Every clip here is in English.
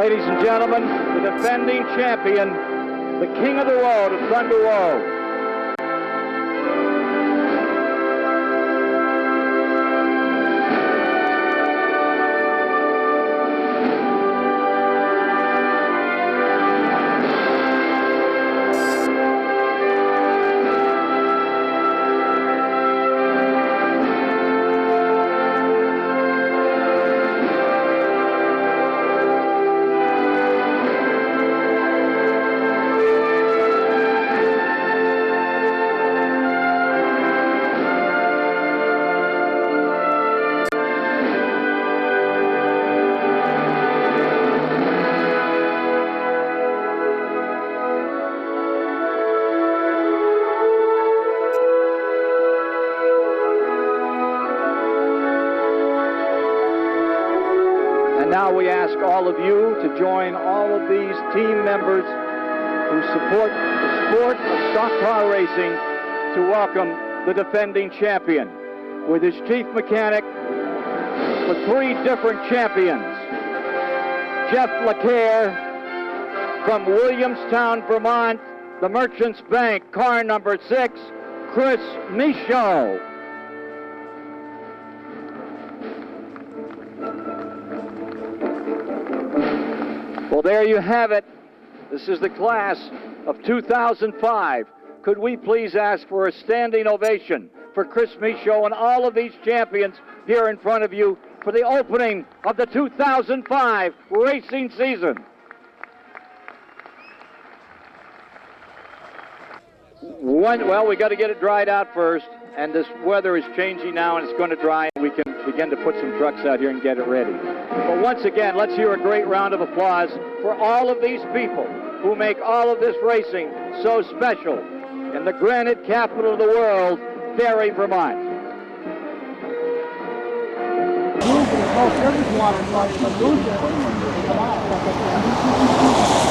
Ladies and gentlemen, the defending champion, the king of the road of Thunder Road. Now we ask all of you to join all of these team members who support the sport of stock car racing to welcome the defending champion with his chief mechanic for 3 different champions. Jeff LeCaire from Williamstown, Vermont, the Merchants Bank, car number 6, Chris Michaud. Well, there you have it. This is the class of 2005. Could we please ask for a standing ovation for Chris Michaud and all of these champions here in front of you for the opening of the 2005 racing season. Well, we got to get it dried out first, and this weather is changing now, and it's going to dry, and we can begin to put some trucks out here and get it ready. But once again, let's hear a great round of applause for all of these people who make all of this racing so special in the granite capital of the world, Barre, Vermont.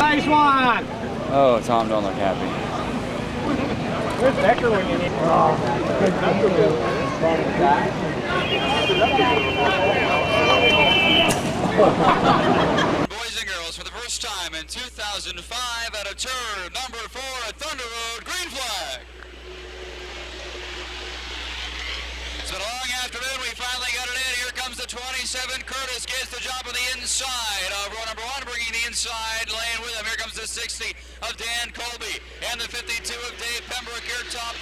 Nice one! Oh, Tom don't look happy. Where's Becker when you need Boys and girls, for the first time in 2005 at a turn number 4 at Thunder Road, green flag. It's been a long afternoon. We finally got it in. Here comes the 27. Curtis gets the job on the inside of row number 1, bringing the inside lane with him. Here comes the 60 of Dan Colby and the 52 of Dave Pembroke here top.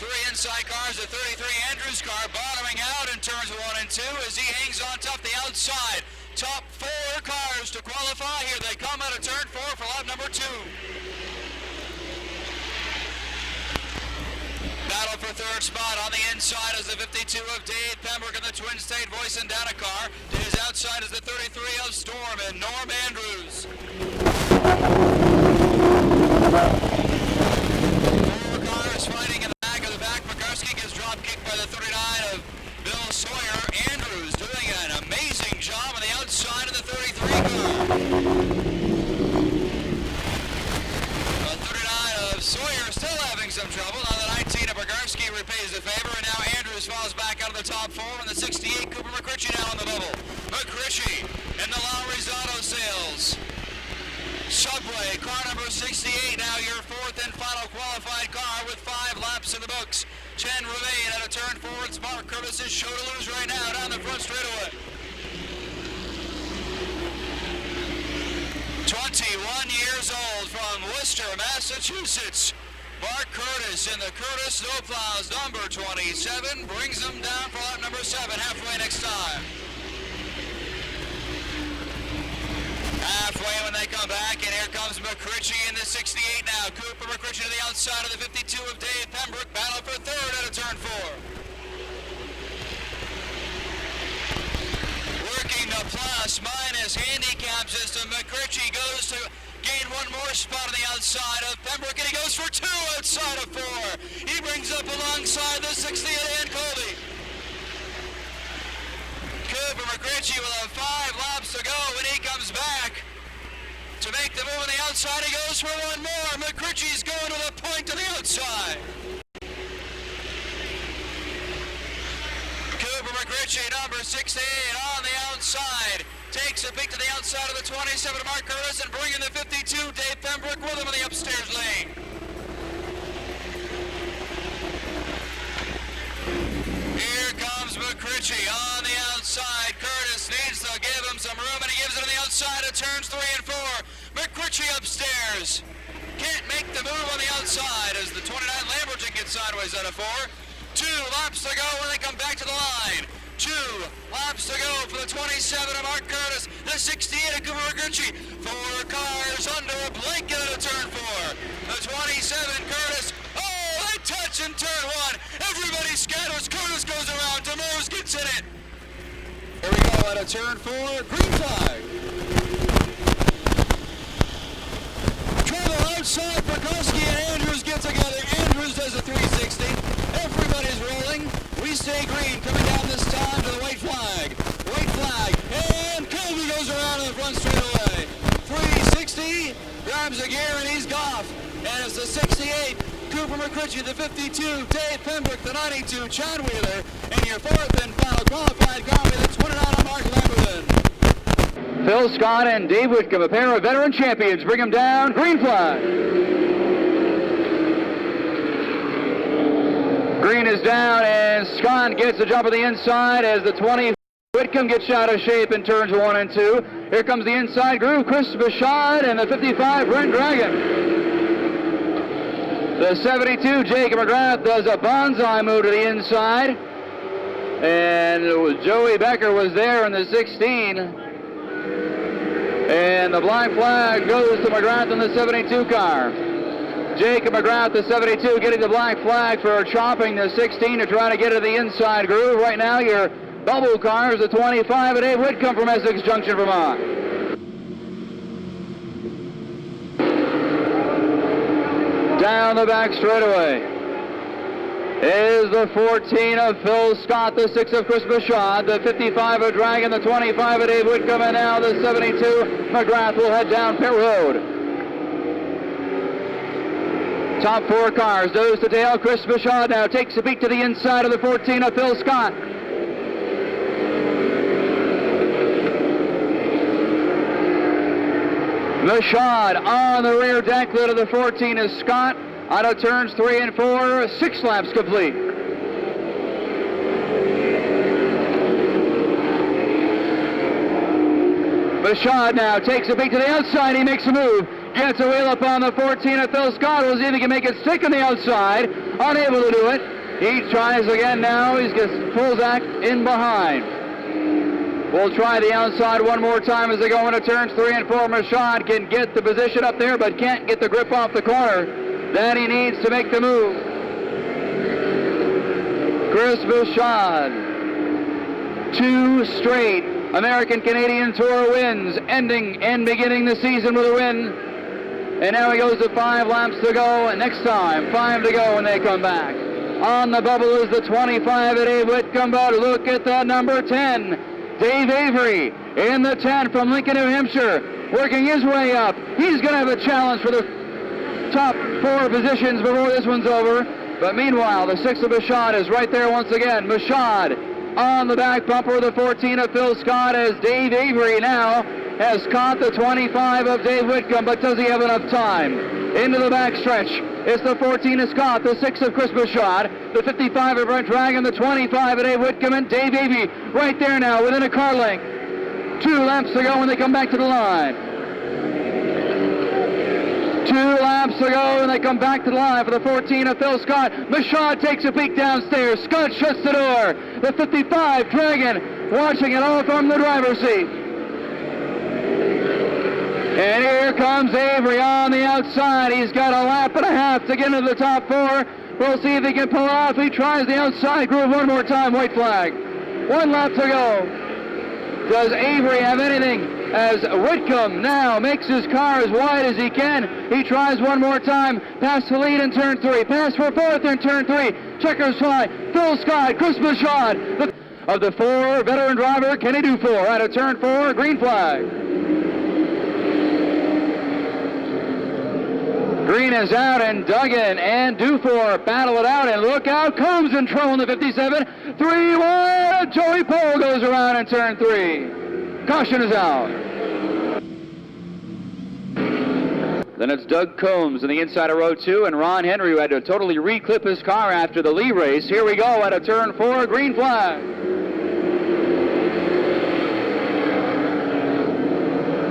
3 inside cars, the 33 Andrews car bottoming out in turns 1 and 2 as he hangs on top the outside. Top 4 cars to qualify. Here they come out of turn 4 for lap number 2. Battle for third spot on the inside is the 52 of Dave Pembroke and the Twin State Voice and Data car. To his outside is the 33 of Storm and Norm Andrews. 4 cars fighting in the back of the back. McCarski gets drop kicked by the 39 of Bill Sawyer. Andrews doing an amazing job on the outside of the 33 car. The 39 of Sawyer still having some trouble. Now the 19 of Bogarski repays the favor, and now Andrews falls back out of the top 4, and the 68 Cooper McCritchie now on the bubble. McCritchie in the Lowry's Auto Sales. Subway, car number 68, now your 4th and final qualified car with 5 laps in the books. 10 remain at a turn forward. Mark Curtis's show to lose right now down the front straightaway. 21 years old from Worcester, Massachusetts. Mark Curtis in the Curtis Snowplows number 27 brings them down for lap number 7, halfway next time. Halfway when they come back, and here comes McCritchie in the 68 now. Cooper McCritchie to the outside of the 52 of Dave Pembroke. Battle for third at a turn 4. Working the plus-minus handicap system. McCritchie goes to gain 1 more spot on the outside of Pembroke, and he goes for 2 outside of 4. He brings up alongside the 60 of Dan Colby. Cooper McCritchie with 5 laps to go, and he comes back to make the move on the outside. He goes for 1 more. McCritchie's going to the point to the outside. Cooper McCritchie McCritchie, number 68, on the outside. Takes a peek to the outside of the 27, Mark Curtis, and bringing the 52, Dave Pembroke, with him in the upstairs lane. Here comes McCritchie on the outside. Curtis needs to give him some room, and he gives it on the outside of turns 3 and 4. McCritchie upstairs. Can't make the move on the outside as the 29 Lamborghini gets sideways out of 4. 2 laps to go when they come back to the line. 2 laps to go for the 27 of Mark Curtis, the 68 of Cooper McCritchie. 4 cars under a blanket at a turn 4. The 27 Curtis. Oh, they touch in turn 1. Everybody scatters. Curtis goes around. DeMose gets in it. Here we go at a turn 4. Green flag. Travel outside. Prokowski and Andrews get together. Andrews does a 360. Everybody's rolling. We stay green, coming down this time to the white flag. White flag, and Colby goes around in the front straightaway. 360, grabs a gear and he's off. And it's the 68, Cooper McCritchie, the 52, Dave Pembroke, the 92, Chad Wheeler, and your 4th and final qualified car with the 29 on Mark Lamberton. Phil Scott and Dave Whitcomb, a pair of veteran champions, bring him down. Green flag. Green is down, and Scott gets the jump on the inside as the 20 Whitcomb gets out of shape in turns 1 and 2. Here comes the inside groove, Chris Bashad, and the 55 Brent Dragon. The 72 Jacob McGrath does a bonsai move to the inside, and Joey Becker was there in the 16. And the black flag goes to McGrath in the 72 car. Jacob McGrath, the 72, getting the black flag for chopping the 16 to try to get to the inside groove. Right now, your bubble car is the 25 at Dave Whitcomb from Essex Junction, Vermont. Down the back straightaway is the 14 of Phil Scott, the 6 of Chris Bashad, the 55 of Dragon, the 25 of Dave Whitcomb, and now the 72 McGrath will head down pit road. Top 4 cars, nose to tail. Chris Bashad now takes a peek to the inside of the 14 of Phil Scott. Bashad on the rear deck lid of the 14 is Scott. Out of turns 3 and 4, 6 laps complete. Bashad now takes a peek to the outside. He makes a move. Gets a wheel up on the 14 of Phil Scott. We'll see if he can make it stick on the outside. Unable to do it. He tries again now. He gets pulls back in behind. We'll try the outside one more time as they go into turns 3 and 4. Bashad can get the position up there, but can't get the grip off the corner that he needs to make the move. Chris Bashad, 2 straight American-Canadian Tour wins, ending and beginning the season with a win. And now he goes to 5 laps to go, and next time, 5 to go when they come back. On the bubble is the 25 at Dave Whitcomb, but look at that number 10. Dave Avery in the 10 from Lincoln, New Hampshire, working his way up. He's going to have a challenge for the top 4 positions before this one's over. But meanwhile, the 6 of Bashad is right there once again. Bashad on the back bumper of the 14 of Phil Scott as Dave Avery now has caught the 25 of Dave Whitcomb, but does he have enough time? Into the back stretch. It's the 14 of Scott, the 6 of Chris Bashad, the 55 of Brent Dragon, the 25 of Dave Whitcomb, and Dave Avery right there now within a car length. 2 laps to go when they come back to the line. 2 laps to go and they come back to the line for the 14 of Phil Scott. Bashad takes a peek downstairs. Scott shuts the door. The 55 Dragon watching it all from the driver's seat. And here comes Avery on the outside. He's got a lap and a half to get into the top 4. We'll see if he can pull off. He tries the outside groove one more time. White flag. 1 lap to go. Does Avery have anything? As Whitcomb now makes his car as wide as he can. He tries one more time. Past the lead in turn 3. Pass for 4th in turn 3. Checkers fly. Phil Scott, Chris Bashad. Of the 4, veteran driver, can he do 4? Out of turn 4, green flag. Green is out, and Duggan and Dufour battle it out, and look out, Combs in trouble in the 57. 3 wide, Joey Poe goes around in turn 3. Caution is out. Then it's Doug Combs in the inside of row 2, and Ron Henry, who had to totally re-clip his car after the Lee race. Here we go at a turn 4, green flag.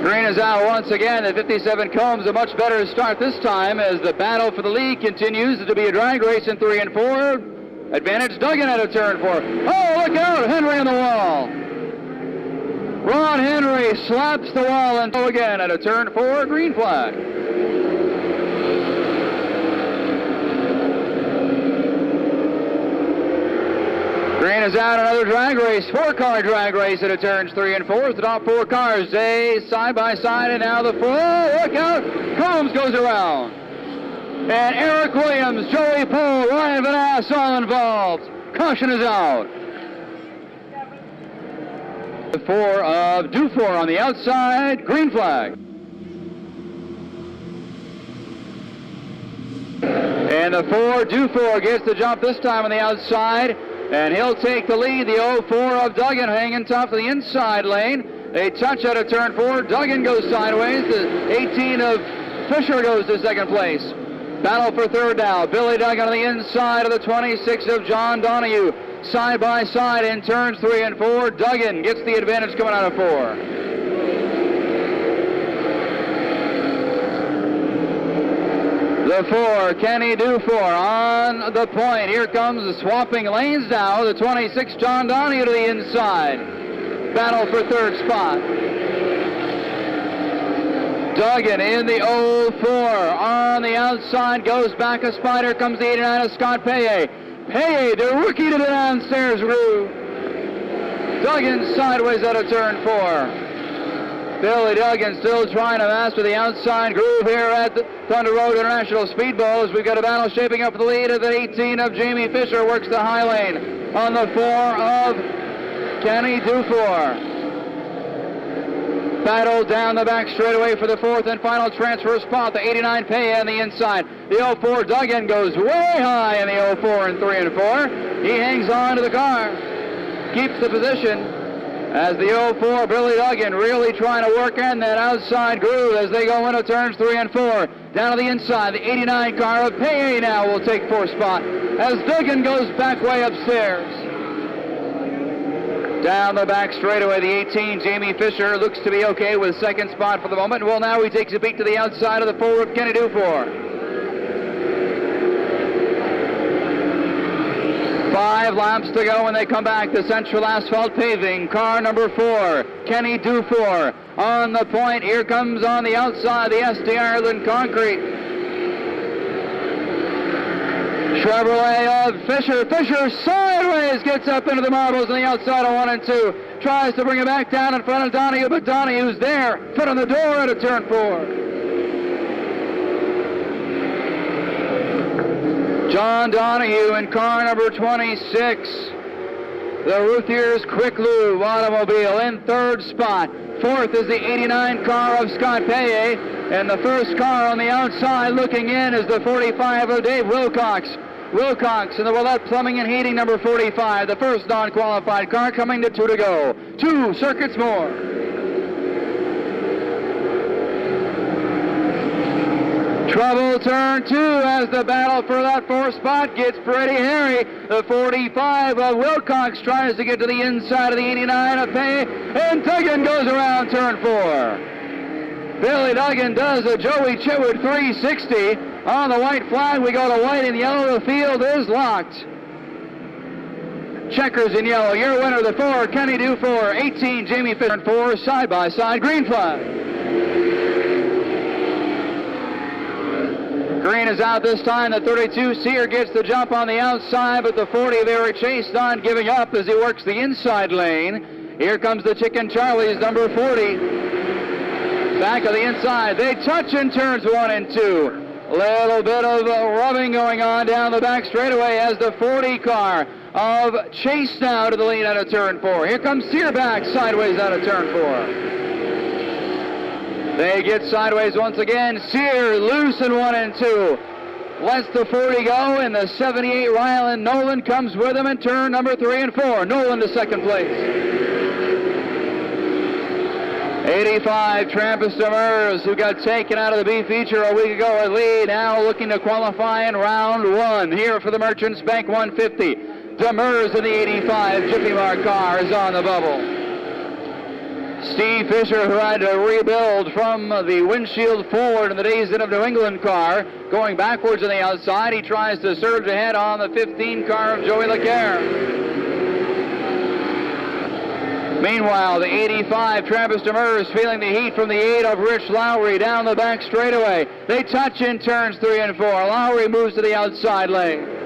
Green is out once again. The 57 Combs a much better start this time as the battle for the lead continues to be a drag race in 3 and 4. Advantage Duggan at a turn 4. Oh, look out! Henry on the wall. Ron Henry slaps the wall and go again at a turn 4, green flag. Green is out, another drag race, 4-car drag race at a turns 3 and 4. The top 4 cars, they side by side, and now the 4. Oh, look out! Combs goes around. And Eric Williams, Joey Poe, Ryan Vanass all involved. Caution is out. The 4 of Dufour on the outside, green flag. And the 4, Dufour gets the jump this time on the outside, and he'll take the lead. The 04 of Duggan hanging tough to the inside lane. They touch at a turn 4. Duggan goes sideways. The 18 of Fisher goes to second place. Battle for third now. Billy Duggan on the inside of the 26 of John Donahue. Side by side in turns 3 and 4. Duggan gets the advantage coming out of 4. The 4, Kenny Dufour on the point. Here comes the swapping lanes now. The 26, John Donahue to the inside. Battle for third spot. Duggan in the 04 on the outside, goes back a spot. Here comes the 89 of Scott Paye. Paye, the rookie, to the downstairs groove. Duggan sideways at a turn 4. Billy Duggan still trying to master the outside groove here at the Thunder Road International Speedbowl as we've got a battle shaping up for the lead. Of the 18 of Jamie Fisher works the high lane on the 4 of Kenny Dufour. Battle down the back straightaway for the 4th and final transfer spot. The 89 Paye on the inside. The 04 Duggan goes way high in the 04 in 3 and 4. He hangs on to the car, keeps the position. As the 04 Billy Duggan really trying to work in that outside groove as they go into turns 3 and 4. Down to the inside, the 89 car of Paye now will take 4th spot as Duggan goes back way upstairs. Down the back straightaway, the 18 Jamie Fisher looks to be okay with second spot for the moment. Well, now he takes a peek to the outside of the 4 of Kenny Dufour. 5 laps to go when they come back to Central Asphalt Paving. Car number 4, Kenny Dufour on the point. Here comes on the outside the SD Ireland Concrete. Chevrolet of Fisher. Fisher sideways gets up into the marbles on the outside of 1 and 2. Tries to bring it back down in front of Donahue, but Donahue's there. Foot on the door at a turn 4. John Donahue in car number 26. The Ruthiers Quick Lube automobile in 3rd spot. 4th is the 89 car of Scott Paye. And the first car on the outside looking in is the 45 of Dave Wilcox. Wilcox in the Willette Plumbing and Heating number 45. The first non-qualified car coming to 2 to go. 2 circuits more. Trouble turn 2 as the battle for that 4th spot gets pretty hairy. The 45 of Wilcox tries to get to the inside of the 89 of Paye, and Duggan goes around turn 4. Billy Duggan does a Joey Chitwood 360. On the white flag, we go to white and yellow. The field is locked. Checkers in yellow. Your winner, the 4, Kenny Dufour. 18, Jamie Fisher. 4, side by side, green flag. Green is out this time. The 32 Sear gets the jump on the outside, but the 40 very chased on, giving up as he works the inside lane. Here comes the Chicken Charlie's number 40. Back of the inside. They touch in turns 1 and 2. Little bit of rubbing going on down the back straightaway as the 40 car of Chase now to the lead out of turn 4. Here comes Sear back sideways out of turn 4. They get sideways once again. Sear loose in 1 and 2. Lets the 40 go, and the 78 Ryland Nolan comes with him in turn number 3 and 4. Nolan to second place. 85 Trappist Demers, who got taken out of the B feature a week ago, at lead, now looking to qualify in round 1. Here for the Merchants Bank 150. Demers in the 85 Jiffy Mart car is on the bubble. Steve Fisher, who had to rebuild from the windshield forward in the Days of New England car, going backwards on the outside. He tries to surge ahead on the 15 car of Joey LeCaire. Meanwhile, the 85 Travis Demers feeling the heat from the 8 of Rich Lowry down the back straightaway. They touch in turns 3 and 4. Lowry moves to the outside lane.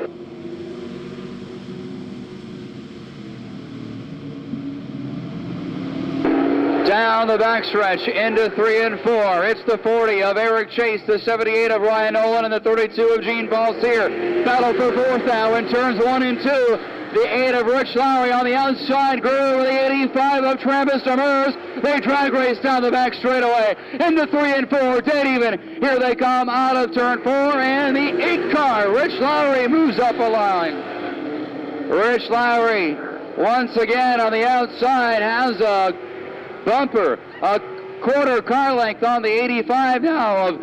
Down the backstretch into 3 and 4. It's the 40 of Eric Chase, the 78 of Ryan Nolan, and the 32 of Gene Paul Sear. Battle for fourth now in turns 1 and 2. The 8 of Rich Lowry on the outside. Grew with the 85 of Travis Demers. They drag race down the back straightaway into 3 and 4. Dead even. Here they come out of turn 4. And the 8 car, Rich Lowry, moves up a line. Rich Lowry, once again on the outside, has a bumper. A quarter car length on the 85 now of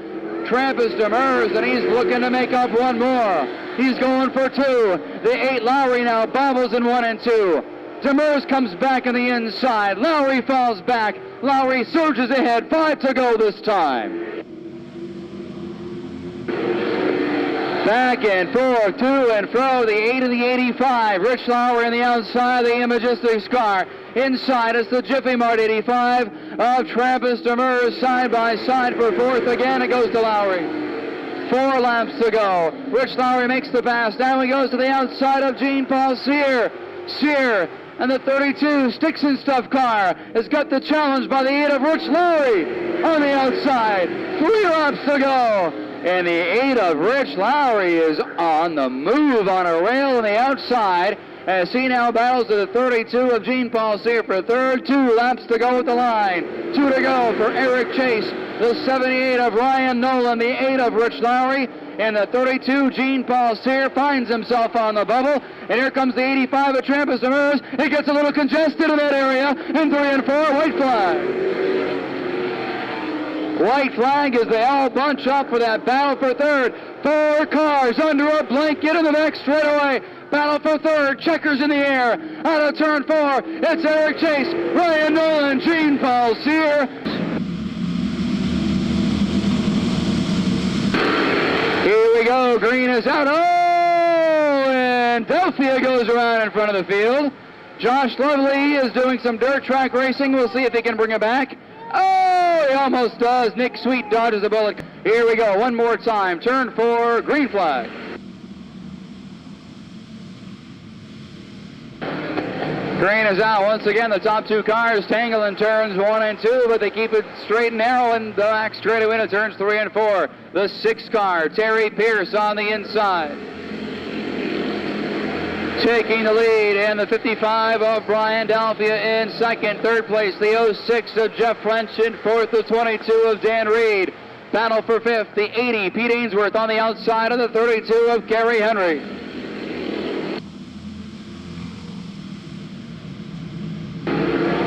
Travis Demers, and he's looking to make up one more. He's going for 2. The 8 Lowry now bobbles in 1 and 2. Demers comes back on the inside. Lowry falls back. Lowry surges ahead. 5 to go this time. Back and forth, to and fro, the 8 and the 85. Rich Lowry on the outside, the Imagistics car. Inside is the Jiffy Mart 85 of Travis Demers, side by side for fourth. Again, it goes to Lowry. 4 laps to go. Rich Lowry makes the pass. Now he goes to the outside of Gene Paul Sear. Sear and the 32 Sticks and Stuff car has got the challenge by the 8 of Rich Lowry on the outside. 3 laps to go. And the 8 of Rich Lowry is on the move on a rail on the outside as he now battles to the 32 of Gene Paul Sear for third. 2 laps to go at the line. 2 to go for Eric Chase, the 78 of Ryan Nolan, the 8 of Rich Lowry, and the 32 Gene Paul Sear finds himself on the bubble. And here comes the 85 of Travis Demers. It gets a little congested in that area. And 3 and 4, white flag. White flag as they all bunch up for that battle for third. 4 cars under a blanket in the back straightaway. Battle for third, checkers in the air. Out of turn 4, it's Eric Chase, Ryan Nolan, Gene Paul Sear. Here we go, green is out. Oh, and Delphia goes around in front of the field. Josh Lovely is doing some dirt track racing. We'll see if he can bring it back. Oh, he almost does. Nick Sweet dodges a bullet. Here we go, one more time. Turn 4, green flag. Green is out. Once again, the top 2 cars tangle in turns 1 and 2, but they keep it straight and narrow in the back straightaway into turns 3 and 4. The 6 car, Terry Pierce on the inside. Taking the lead, and the 55 of Brian Delphia in second. Third place, the 06 of Jeff French in fourth. The 22 of Dan Reed. Battle for fifth, the 80, Pete Ainsworth on the outside of the 32 of Gary Henry.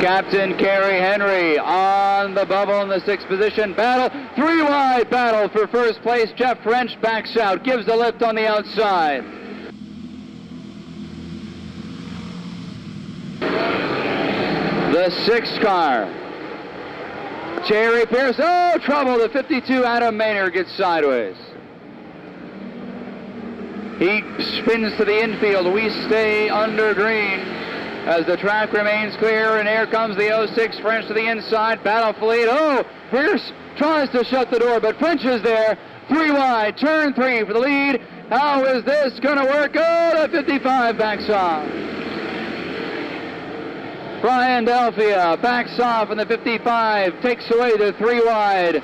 Captain Kerry Henry on the bubble in the 6th position. Battle, 3 wide battle for first place. Jeff French backs out, gives the lift on the outside. The 6th car, Terry Pierce. Oh, trouble. The 52 Adam Maynard gets sideways. He spins to the infield. We stay under green as the track remains clear, and here comes the 06 French to the inside. Battle for lead. Oh, Pierce tries to shut the door, but French is there. 3 wide, turn 3 for the lead. How is this going to work? Oh, the 55 backs off. Brian Delphia backs off, and the 55 takes away the 3 wide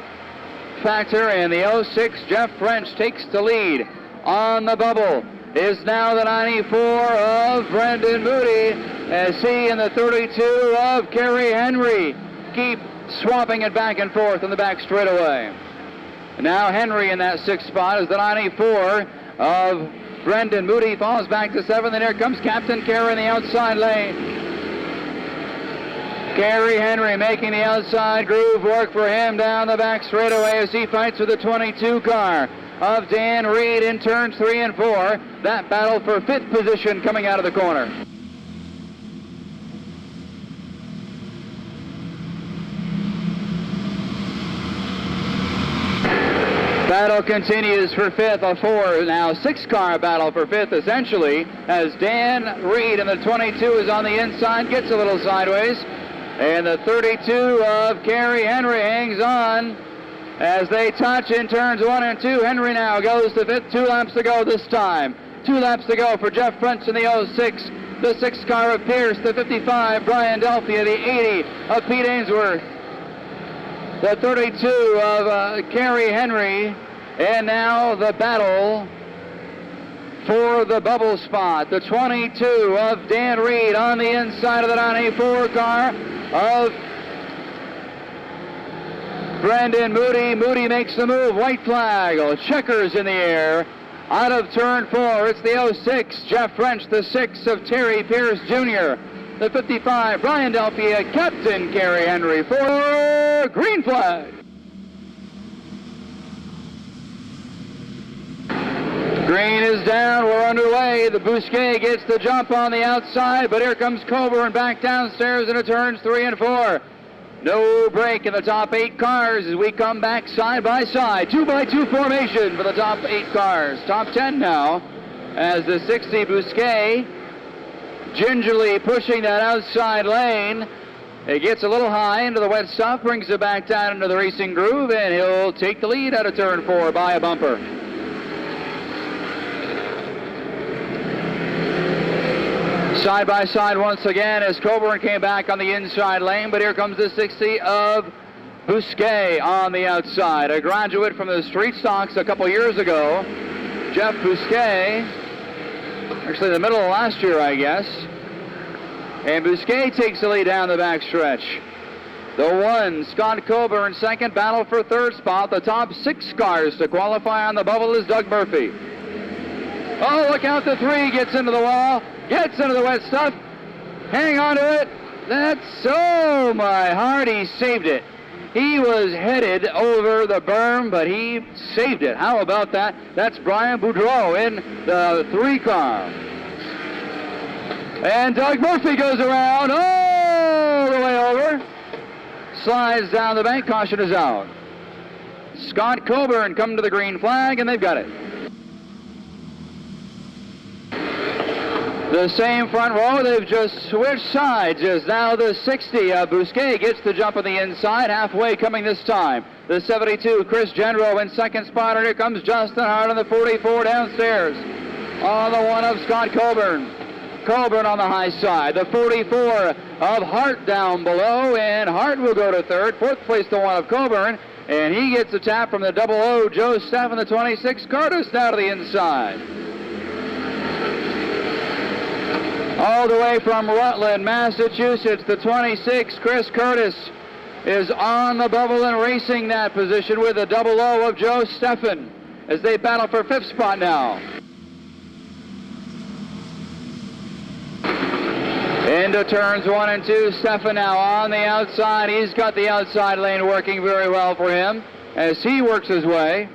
factor, and the 06 Jeff French takes the lead. On the bubble is now the 94 of Brendan Moody, as he and the 32 of Kerry Henry keep swapping it back and forth in the back straightaway. Now Henry in that 6th spot as the 94 of Brendan Moody falls back to 7th, and here comes Captain Kerry in the outside lane. Kerry Henry making the outside groove work for him down the back straightaway as he fights with the 22 car of Dan Reed in turns 3 and 4. That battle for 5th position coming out of the corner. Battle continues for 5th, a 4, now 6-car battle for 5th essentially, as Dan Reed in the 22 is on the inside, gets a little sideways, and the 32 of Kerry Henry hangs on as they touch in turns 1 and 2. Henry now goes to 5th, 2 laps to go this time. 2 laps to go for Jeff French in the 06, the 6-car of Pierce, the 55, Brian Delphia, the 80 of Pete Ainsworth, the 32 of Kerry Henry, and now the battle for the bubble spot. The 22 of Dan Reed on the inside of the 94 car of Brendan Moody. Moody makes the move, white flag, checkers in the air. Out of turn 4, it's the 06, Jeff French, the 6 of Terry Pierce Jr., the 55, Brian Delphia, Captain Kerry Henry for green flag. Green is down, we're underway. The Bousquet gets the jump on the outside, but here comes Coburn back downstairs into turns 3 and 4. No break in the top 8 cars as we come back side by side. 2x2 formation for the top 8 cars. Top 10 now as the 60 Bousquet gingerly pushing that outside lane. It gets a little high into the wet stuff, brings it back down into the racing groove, and he'll take the lead out of turn 4 by a bumper. Side by side once again as Coburn came back on the inside lane, but here comes the 60 of Bousquet on the outside. A graduate from the street stocks a couple years ago, Jeff Bousquet, actually in the middle of last year, I guess. And Bousquet takes the lead down the back stretch. The 1, Scott Coburn, second, battle for 3rd spot. The top 6 cars to qualify on the bubble is Doug Murphy. Oh, look out, the 3 gets into the wall. Gets into the wet stuff. Hang on to it. Oh my heart, he saved it. He was headed over the berm, but he saved it. How about that? That's Brian Boudreau in the 3 car. And Doug Murphy goes around all the way over. Slides down the bank. Caution is out. Scott Coburn come to the green flag, and they've got it. The same front row, they've just switched sides as now the 60 Bousquet gets the jump on the inside, halfway coming this time. The 72, Chris Genro in second spot, and here comes Justin Hart on the 44 downstairs. On the 1 of Scott Coburn. Coburn on the high side. The 44 of Hart down below, and Hart will go to 3rd. 4th place the 1 of Coburn, and he gets a tap from the 00 Joe Steffen, the 26 Curtis down to the inside. All the way from Rutland, Massachusetts, the 26, Chris Curtis, is on the bubble and racing that position with the 00 of Joe Steffen as they battle for 5th spot now. Into turns 1 and 2, Steffen now on the outside. He's got the outside lane working very well for him as he works his way.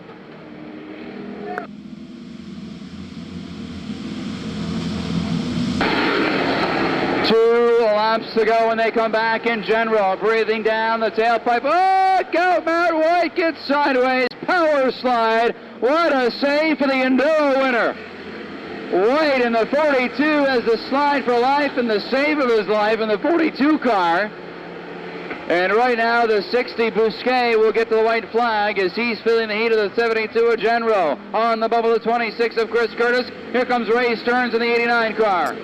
2 laps to go when they come back in general. Breathing down the tailpipe. Oh, go! Matt White gets sideways. Power slide. What a save for the Enduro winner. White in the 42 has the slide for life and the save of his life in the 42 car. And right now the 60 Bousquet will get to the white flag as he's feeling the heat of the 72 of Genro. On the bubble, the 26 of Chris Curtis. Here comes Ray Stearns in the 89 car.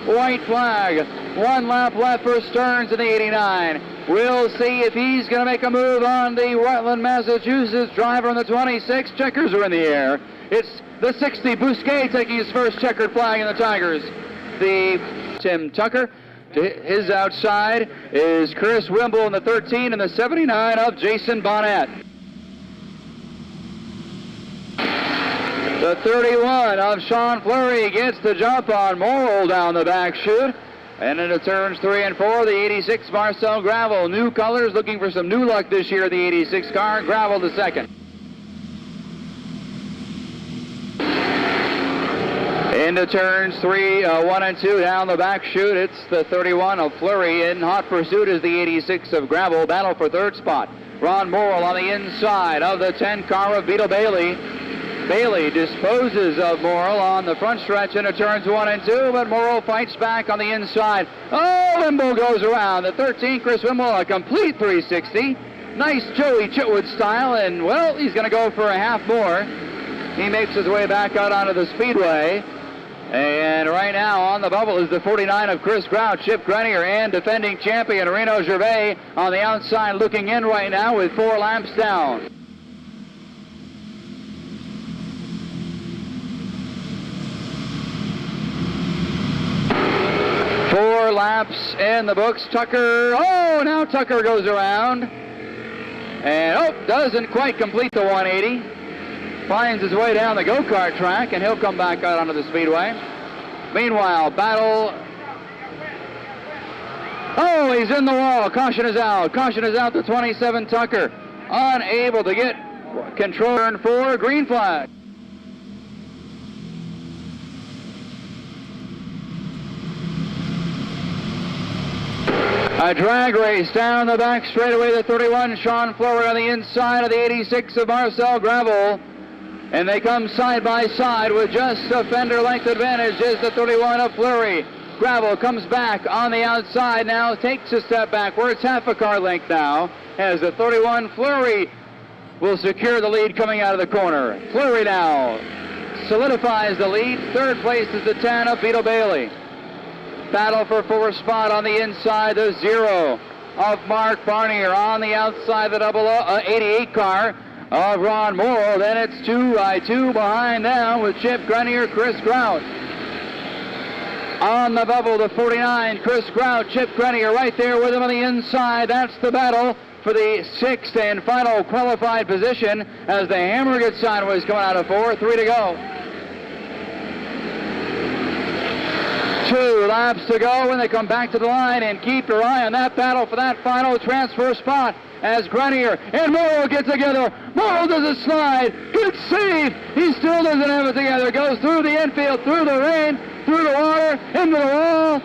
White flag. 1 lap left for Stearns in the 89. We'll see if he's going to make a move on the Rutland, Massachusetts driver in the 26. Checkers are in the air. It's the 60 Bousquet taking his first checkered flag in the Tigers. The Tim Tucker To his outside is Chris Wimble in the 13 and the 79 of Jason Bonnet. The 31 of Sean Fleury gets the jump on Morrill down the back chute. And into turns 3 and 4, the 86 Marcel Gravel. New colors, looking for some new luck this year, the 86 car. Gravel the second. Into turns 1 and 2 down the back chute. It's the 31 of Fleury. In hot pursuit is the 86 of Gravel. Battle for third spot. Ron Morrill on the inside of the 10 car of Beetle Bailey. Bailey disposes of Morrill on the front stretch into turns 1 and 2, but Morrill fights back on the inside. Oh, Wimble goes around. The 13, Chris Wimble, a complete 360. Nice Joey Chitwood style, and, well, he's going to go for a half more. He makes his way back out onto the speedway. And right now on the bubble is the 49 of Chris Grout, Chip Grenier, and defending champion Reno Gervais on the outside looking in right now with 4 laps down. Four laps in the books. Tucker, oh, now Tucker goes around. And, doesn't quite complete the 180. Finds his way down the go-kart track, and he'll come back out onto the speedway. Meanwhile, battle. Oh, he's in the wall. Caution is out. Caution is out to 27 Tucker. Unable to get control. Turn 4, green flag. A drag race down the back straightaway. The 31, Sean Fleury on the inside of the 86 of Marcel Gravel. And they come side by side with just a fender length advantage is the 31 of Fleury. Gravel comes back on the outside now, takes a step backwards, half a car length now, as the 31 Fleury will secure the lead coming out of the corner. Fleury now solidifies the lead. Third place is the 10 of Beetle Bailey. Battle for fourth spot on the inside, the 0 of Mark Barnier. On the outside, the 88 car of Ron Morrill. Then it's 2 by 2 behind now with Chip Grenier, Chris Grout. On the bubble, the 49, Chris Grout, Chip Grenier right there with him on the inside. That's the battle for the 6th and final qualified position as the hammer gets sideways coming out of 4. 3 to go. 2 laps to go when they come back to the line, and keep your eye on that battle for that final transfer spot as Grenier and Morrill get together. Morrill does a slide. Good save. He still doesn't have it together. Goes through the infield, through the rain, through the water, into the wall.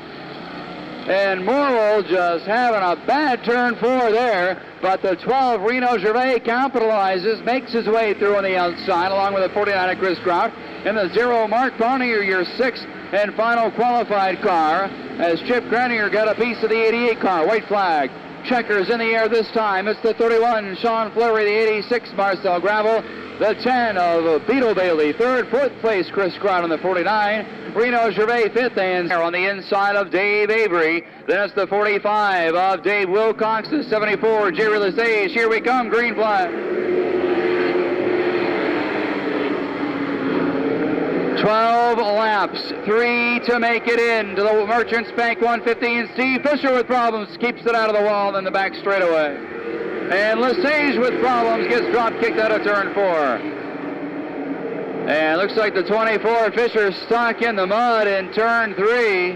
And Morrill just having a bad turn 4 there. But the 12 Reno Gervais capitalizes, makes his way through on the outside along with the 49 of Chris Grout. And the 0 Mark Barnier, your 6th and final qualified car, as Chip Grenier got a piece of the 88 car. White flag. Checkers in the air this time. It's the 31 Sean Fleury, the 86 Marcel Gravel, the 10 of Beetle Bailey. Third, fourth place Chris Grout on the 49. Reno Gervais 5th, and on the inside of Dave Avery. Then it's the 45 of Dave Wilcox, the 74 Jerry Lesage. Here we come, green flag. 12 laps, 3 to make it in to the Merchants Bank 115. Steve Fisher with problems, keeps it out of the wall in the back straightaway. And Lesage with problems gets drop kicked out of turn 4. And looks like the 24 Fisher stuck in the mud in turn 3.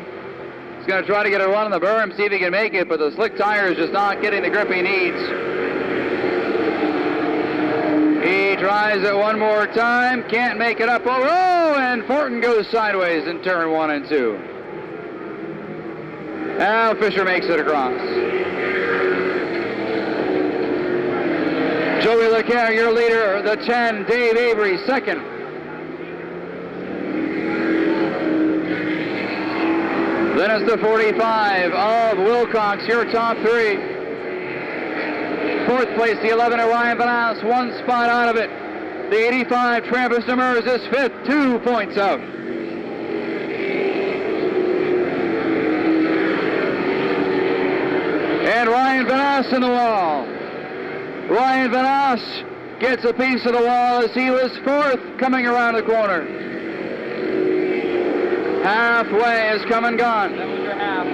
He's going to try to get a run on the berm, see if he can make it, but the slick tire is just not getting the grip he needs. He tries it one more time, can't make it up. Oh, and Fortin goes sideways in turn 1 and 2. Now Fisher makes it across. Joey Leclerc, your leader, the 10, Dave Avery, second. Then it's the 45 of Wilcox, your top 3. Fourth place, the 11 of Ryan Van Ass, 1 spot out of it. The 85, Travis Demers is 5th, 2 points out. And Ryan Van Ass in the wall. Ryan Van Ass gets a piece of the wall as he was 4th coming around the corner. Halfway is come and gone. That was your half.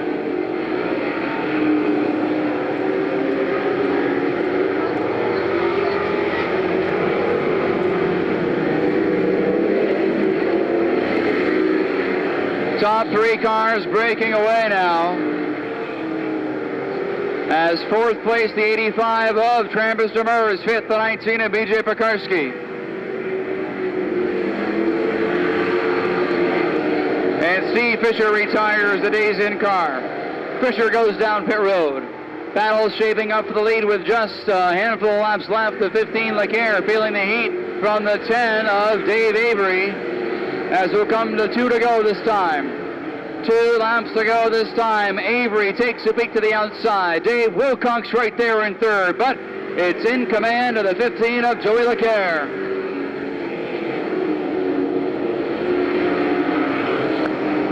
Top three cars breaking away now. As fourth place, the 85 of Trampus Demers, fifth, the 19 of B.J. Pekarski. And Steve Fisher retires the day's in car. Fisher goes down pit road. Battle shaping up for the lead with just a handful of laps left. The 15, Leclerc, feeling the heat from the 10 of Dave Avery. As we'll come to 2 to go this time. 2 laps to go this time. Avery takes a peek to the outside. Dave Wilcox right there in third, but it's in command of the 15 of Joey Leclerc.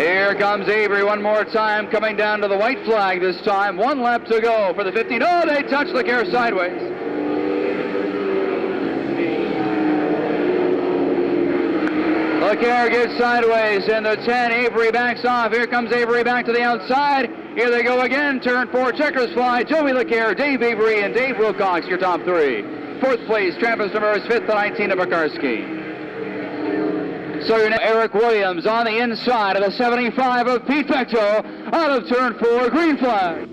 Here comes Avery one more time, coming down to the white flag this time. 1 lap to go for the 15. Oh, they touch Leclerc sideways. Leclerc gets sideways, and the 10, Avery backs off. Here comes Avery back to the outside. Here they go again. Turn 4, checkers fly. Joey Leclerc, Dave Avery, and Dave Wilcox, your top three. Fourth place, Trampus Demers, fifth, the 19 of Pekarski. So you're now Eric Williams on the inside of the 75 of Pete Fecto, out of turn 4, green flag.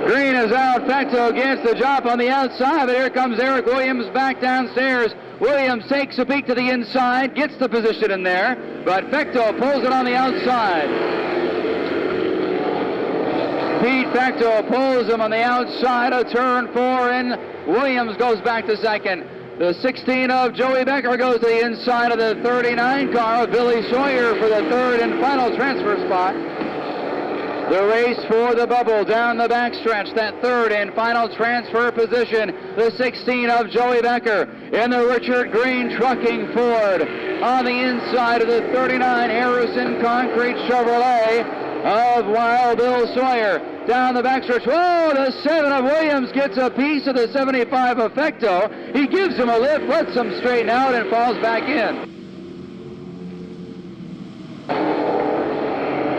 Green is out. Fecto gets the drop on the outside, but here comes Eric Williams back downstairs. Williams takes a peek to the inside, gets the position in there, but Fecto pulls it on the outside. Pete Fecto pulls him on the outside of turn 4, and Williams goes back to second. The 16 of Joey Becker goes to the inside of the 39 car of Billy Sawyer for the third and final transfer spot. The race for the bubble down the backstretch, that third and final transfer position, the 16 of Joey Becker in the Richard Green Trucking Ford. On the inside of the 39 Harrison Concrete Chevrolet of Wild Bill Sawyer. Down the backstretch, oh, the 7 of Williams gets a piece of the 75 of Fecto. He gives him a lift, lets him straighten out, and falls back in.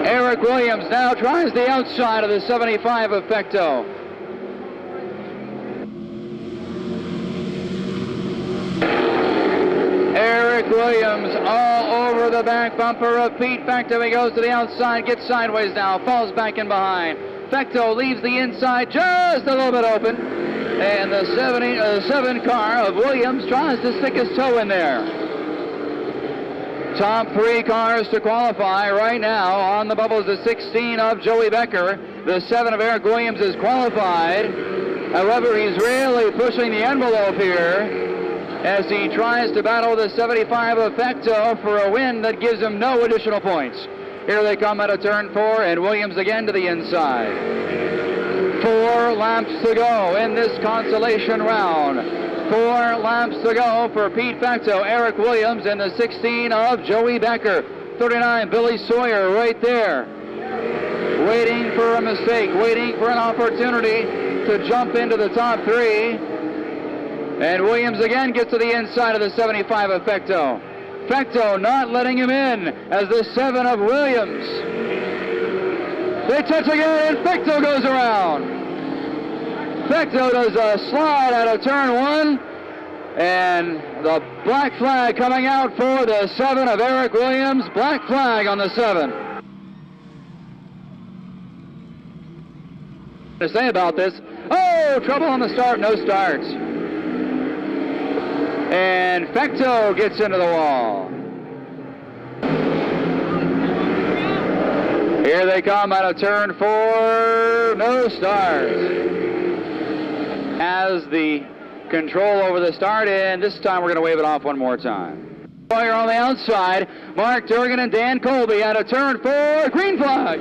Eric Williams now tries the outside of the 75 of Fecto. Eric Williams all over the back bumper of Pete Fecto. He goes to the outside, gets sideways now, falls back in behind. Fecto leaves the inside just a little bit open. And the 7 car of Williams tries to stick his toe in there. Top 3 cars to qualify right now. On the bubbles, the 16 of Joey Becker. The 7 of Eric Williams is qualified. However, he's really pushing the envelope here as he tries to battle the 75 of Fecto for a win that gives him no additional points. Here they come out of turn 4, and Williams again to the inside. 4 laps to go in this consolation round. 4 laps to go for Pete Fecto, Eric Williams, and the 16 of Joey Becker. 39, Billy Sawyer right there. Waiting for a mistake, waiting for an opportunity to jump into the top 3. And Williams again gets to the inside of the 75 of Fecto. Fecto not letting him in as the 7 of Williams. They touch again, and Fecto goes around. Fecto does a slide out of turn 1, and the black flag coming out for the 7 of Eric Williams. Black flag on the 7. To say about this, oh, trouble on the start, no starts. And Fecto gets into the wall. Here they come out of turn 4, no starts. Has the control over the start, and this time we're going to wave it off one more time. Sawyer on the outside, Mark Durgan and Dan Colby out of turn 4, green flag.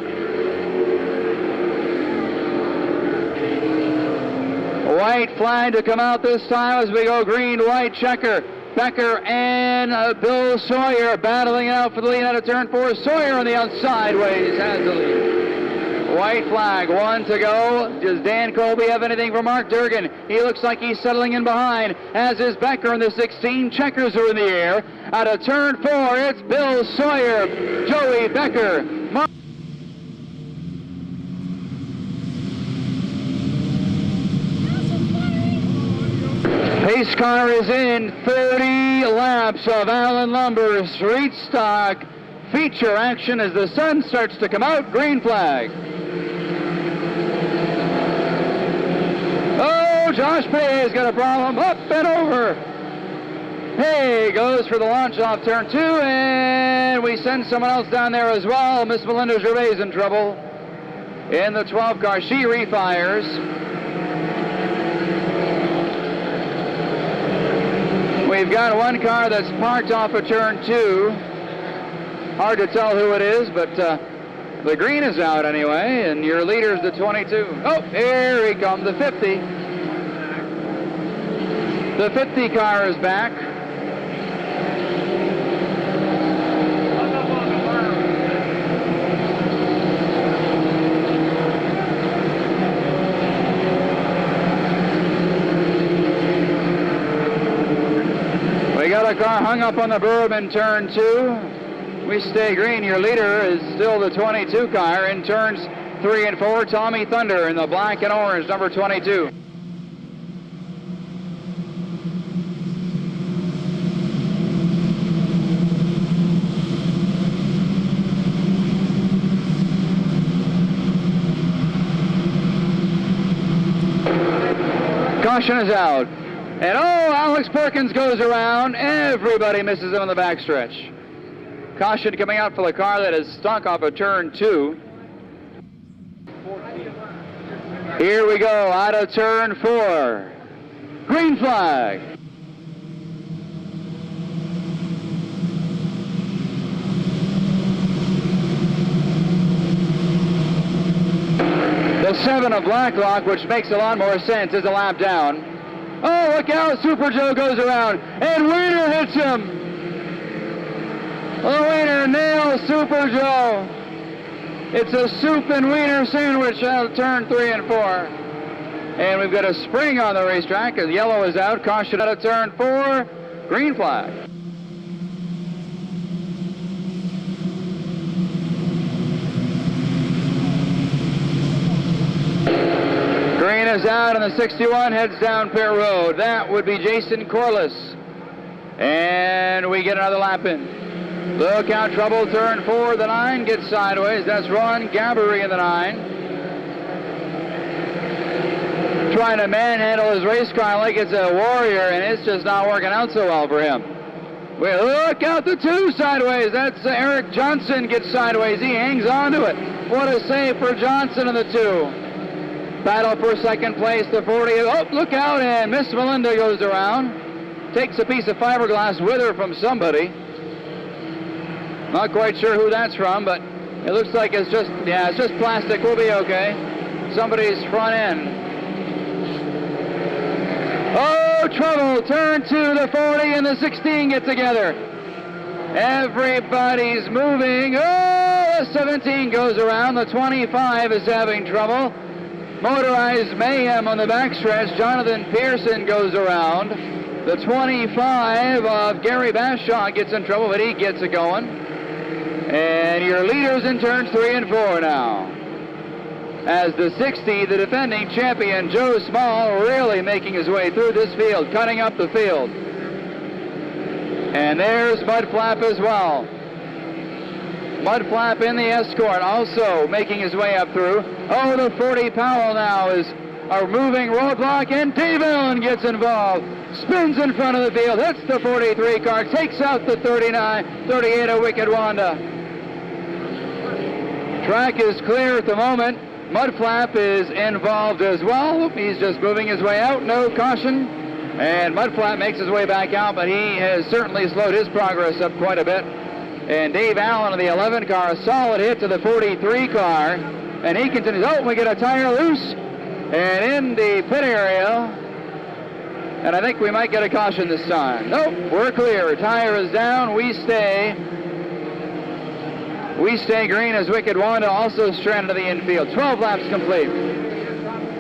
White flag to come out this time as we go green, white, checker. Becker and Bill Sawyer battling it out for the lead out of turn 4. Sawyer on the outside ways has the lead. White flag, 1 to go. Does Dan Colby have anything for Mark Durgan? He looks like he's settling in behind, as is Becker in the 16. Checkers are in the air. Out of turn 4, it's Bill Sawyer, Joey Becker, Mark race car is in 30 laps of Allen Lumber Street Stock feature action as the sun starts to come out. Green flag. Oh, Josh Pay's got a problem. Up and over. Hay goes for the launch off turn 2, and we send someone else down there as well. Miss Melinda Gervais in trouble in the 12 car. She refires. We've got one car that's parked off of turn 2. Hard to tell who it is, but the green is out anyway, and your leader's the 22. Oh, here he comes, the 50. The 50 car is back. We got a car hung up on the berm in turn 2. We stay green. Your leader is still the 22 car in turns 3 and 4. Tommy Thunder in the black and orange, number 22. Caution is out. And oh, Alex Perkins goes around. Everybody misses him on the backstretch. Caution coming out for the car that is stuck off of turn 2. Here we go, out of turn 4. Green flag. The 7 of Blacklock, which makes a lot more sense, is a lap down. Oh, look out, Super Joe goes around, and Wiener hits him. The Wiener nails Super Joe. It's a soup and wiener sandwich out of turn 3 and 4. And we've got a spring on the racetrack as yellow is out. Caution out of turn 4. Green flag. Green is out and the 61 heads down Pear Road. That would be Jason Corliss. And we get another lap in. Look out, trouble, turn 4, the 9 gets sideways. That's Ron Gabbery in the 9. Trying to manhandle his race car like it's a warrior, and it's just not working out so well for him. Well, look out, the 2 sideways. That's Eric Johnson gets sideways. He hangs on to it. What a save for Johnson in the 2. Battle for second place, the 40. Oh, look out, and Miss Melinda goes around. Takes a piece of fiberglass with her from somebody. Not quite sure who that's from, but it looks like it's just plastic. We'll be okay. Somebody's front end. Oh, trouble. Turn 2, the 40 and the 16 get together. Everybody's moving. Oh, the 17 goes around. The 25 is having trouble. Motorized mayhem on the backstretch. Jonathan Pearson goes around. The 25 of Gary Bashaw gets in trouble, but he gets it going. And your leaders in turns 3 and 4 now. As the 60, the defending champion, Joe Small, really making his way through this field, cutting up the field. And there's Mudflap as well. Mudflap in the Escort, also making his way up through. Oh, the 40 Powell now is a moving roadblock, and Dave Allen gets involved. Spins in front of the field, hits the 43 car, takes out the 38 of Wicked Wanda. Track is clear at the moment. Mudflap is involved as well. He's just moving his way out, no caution. And Mudflap makes his way back out, but he has certainly slowed his progress up quite a bit. And Dave Allen of the 11 car, a solid hit to the 43 car. And he continues, oh, we get a tire loose. And in the pit area, and I think we might get a caution this time. Nope, we're clear. Tire is down, we stay. We stay green as Wicked Wanda also stranded to the infield. 12 laps complete.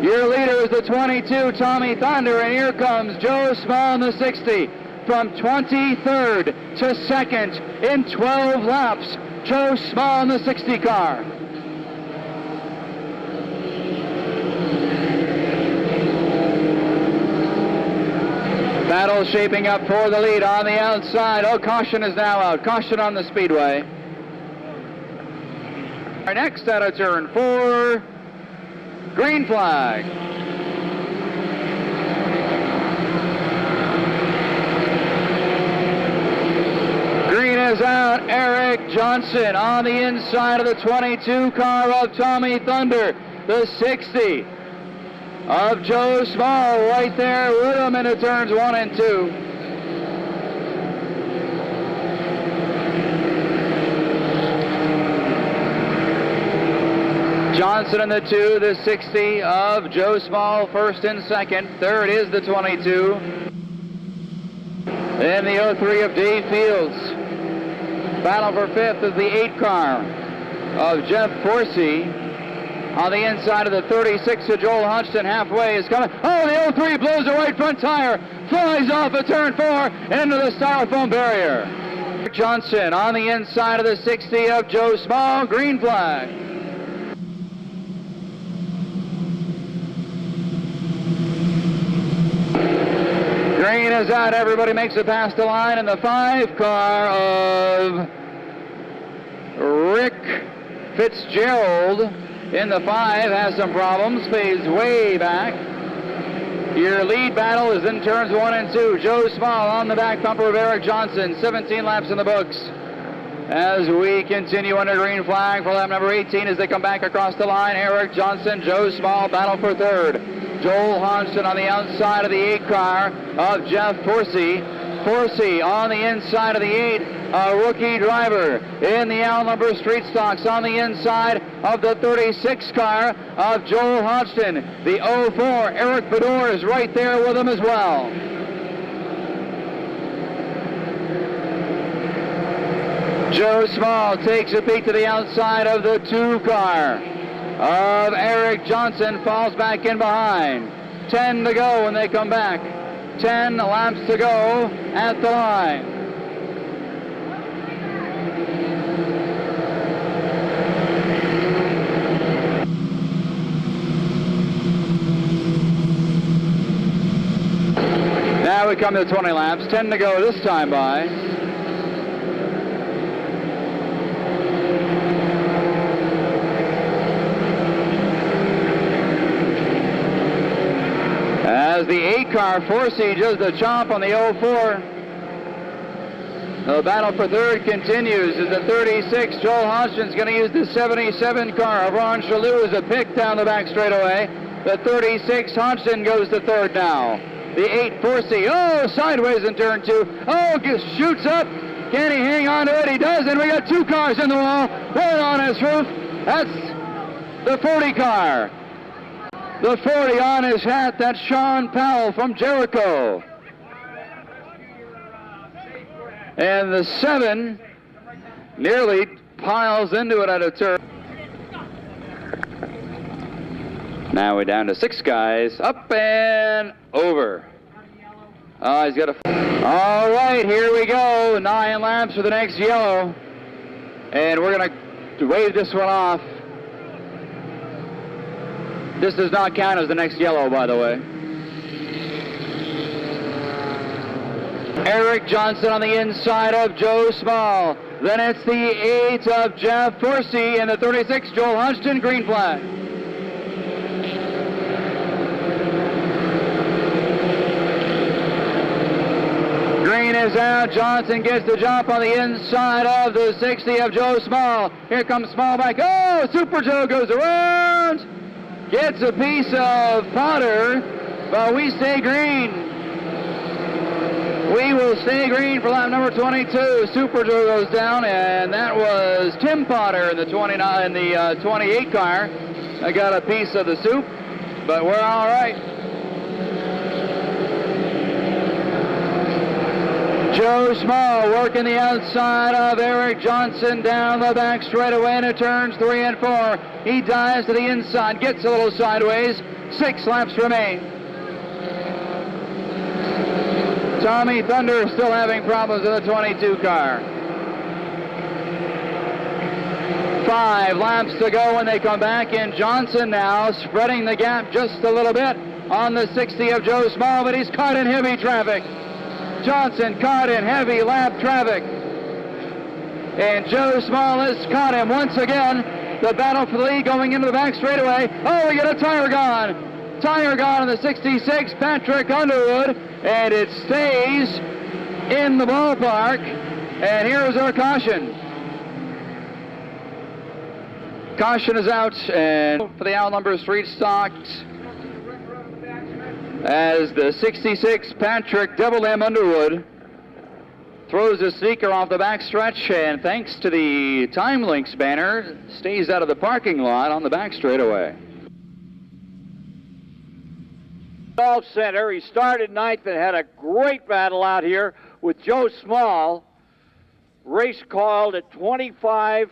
Your leader is the 22, Tommy Thunder, and here comes Joe Small in the 60. From 23rd to 2nd in 12 laps, Joe Small in the 60 car. Battle shaping up for the lead on the outside. Oh, caution is now out. Caution on the speedway. Our next out of turn 4, green flag. Green is out. Eric Johnson on the inside of the 22 car of Tommy Thunder. The 60 of Joe Small right there with him into turns 1 and 2. Johnson in the 2, the 60 of Joe Small, first and second. Third is the 22. And the 03 of Dave Fields. Battle for fifth is the 8 car of Jeff Forsey. On the inside of the 36 of Joel Hodgson, halfway is coming. Oh, the 03 blows the right front tire. Flies off of turn 4 into the styrofoam barrier. Johnson on the inside of the 60 of Joe Small, green flag. Green is out. Everybody makes it past the line. And the 5 car of Rick Fitzgerald in the 5 has some problems. Fades way back. Your lead battle is in turns 1 and 2. Joe Small on the back bumper of Eric Johnson. 17 laps in the books. As we continue under green flag for lap number 18 as they come back across the line. Eric Johnson, Joe Small battle for third. Joel Hodgson on the outside of the 8 car of Jeff Forsey. Forsey on the inside of the 8, a rookie driver in the Al-Number Street Stocks on the inside of the 36 car of Joel Hodgson. The 04, Eric Bedore is right there with him as well. Joe Small takes a peek to the outside of the 2 car of Eric Johnson, falls back in behind. 10 to go when they come back. 10 laps to go at the line. Now we come to 20 laps. 10 to go this time by. As the 8 car, Forsey does the chomp on the 04. The battle for third continues as the 36, Joel Hodgson's going to use the 77 car of Ron Shalhoub as a pick down the back straightaway. The 36, Hodgson goes to third now. The 8, Forsey, oh, sideways in turn 2. Oh, shoots up. Can he hang on to it? He does, and we got 2 cars in the wall. One on his roof. That's the 40 car. The 40 on his hat, that's Sean Powell from Jericho. And the 7 nearly piles into it at a turn. Now we're down to 6 guys, up and over. Oh, he's got a... All right, here we go. 9 laps for the next yellow. And we're going to wave this one off. This does not count as the next yellow, by the way. Eric Johnson on the inside of Joe Small. Then it's the 8 of Jeff Forsey and the 36, Joel Hodgson, green flag. Green is out. Johnson gets the jump on the inside of the 60 of Joe Small. Here comes Small back. Oh, Super Joe goes around. Gets a piece of Potter, but we stay green. We will stay green for lap number 22. Super Joe goes down, and that was Tim Potter in the 28 car. I got a piece of the soup, but we're all right. Joe Small working the outside of Eric Johnson down the back straightaway into turns 3 and 4. He dives to the inside, gets a little sideways. 6 laps remain. Tommy Thunder still having problems with the 22 car. 5 laps to go when they come back, and Johnson now spreading the gap just a little bit on the 60 of Joe Small, but he's caught in heavy traffic. Johnson caught in heavy lap traffic. And Joe Small has caught him once again. The battle for the lead going into the back straightaway. Oh, we get a tire gone. Tire gone on the 66, Patrick Underwood. And it stays in the ballpark. And here's our caution. Caution is out, and for the out number 3 stocked as the 66 Patrick Double M Underwood throws the sneaker off the back stretch, and thanks to the Time Links banner, stays out of the parking lot on the back straightaway. Golf Center, he started 9th and had a great battle out here with Joe Small. Race called at 25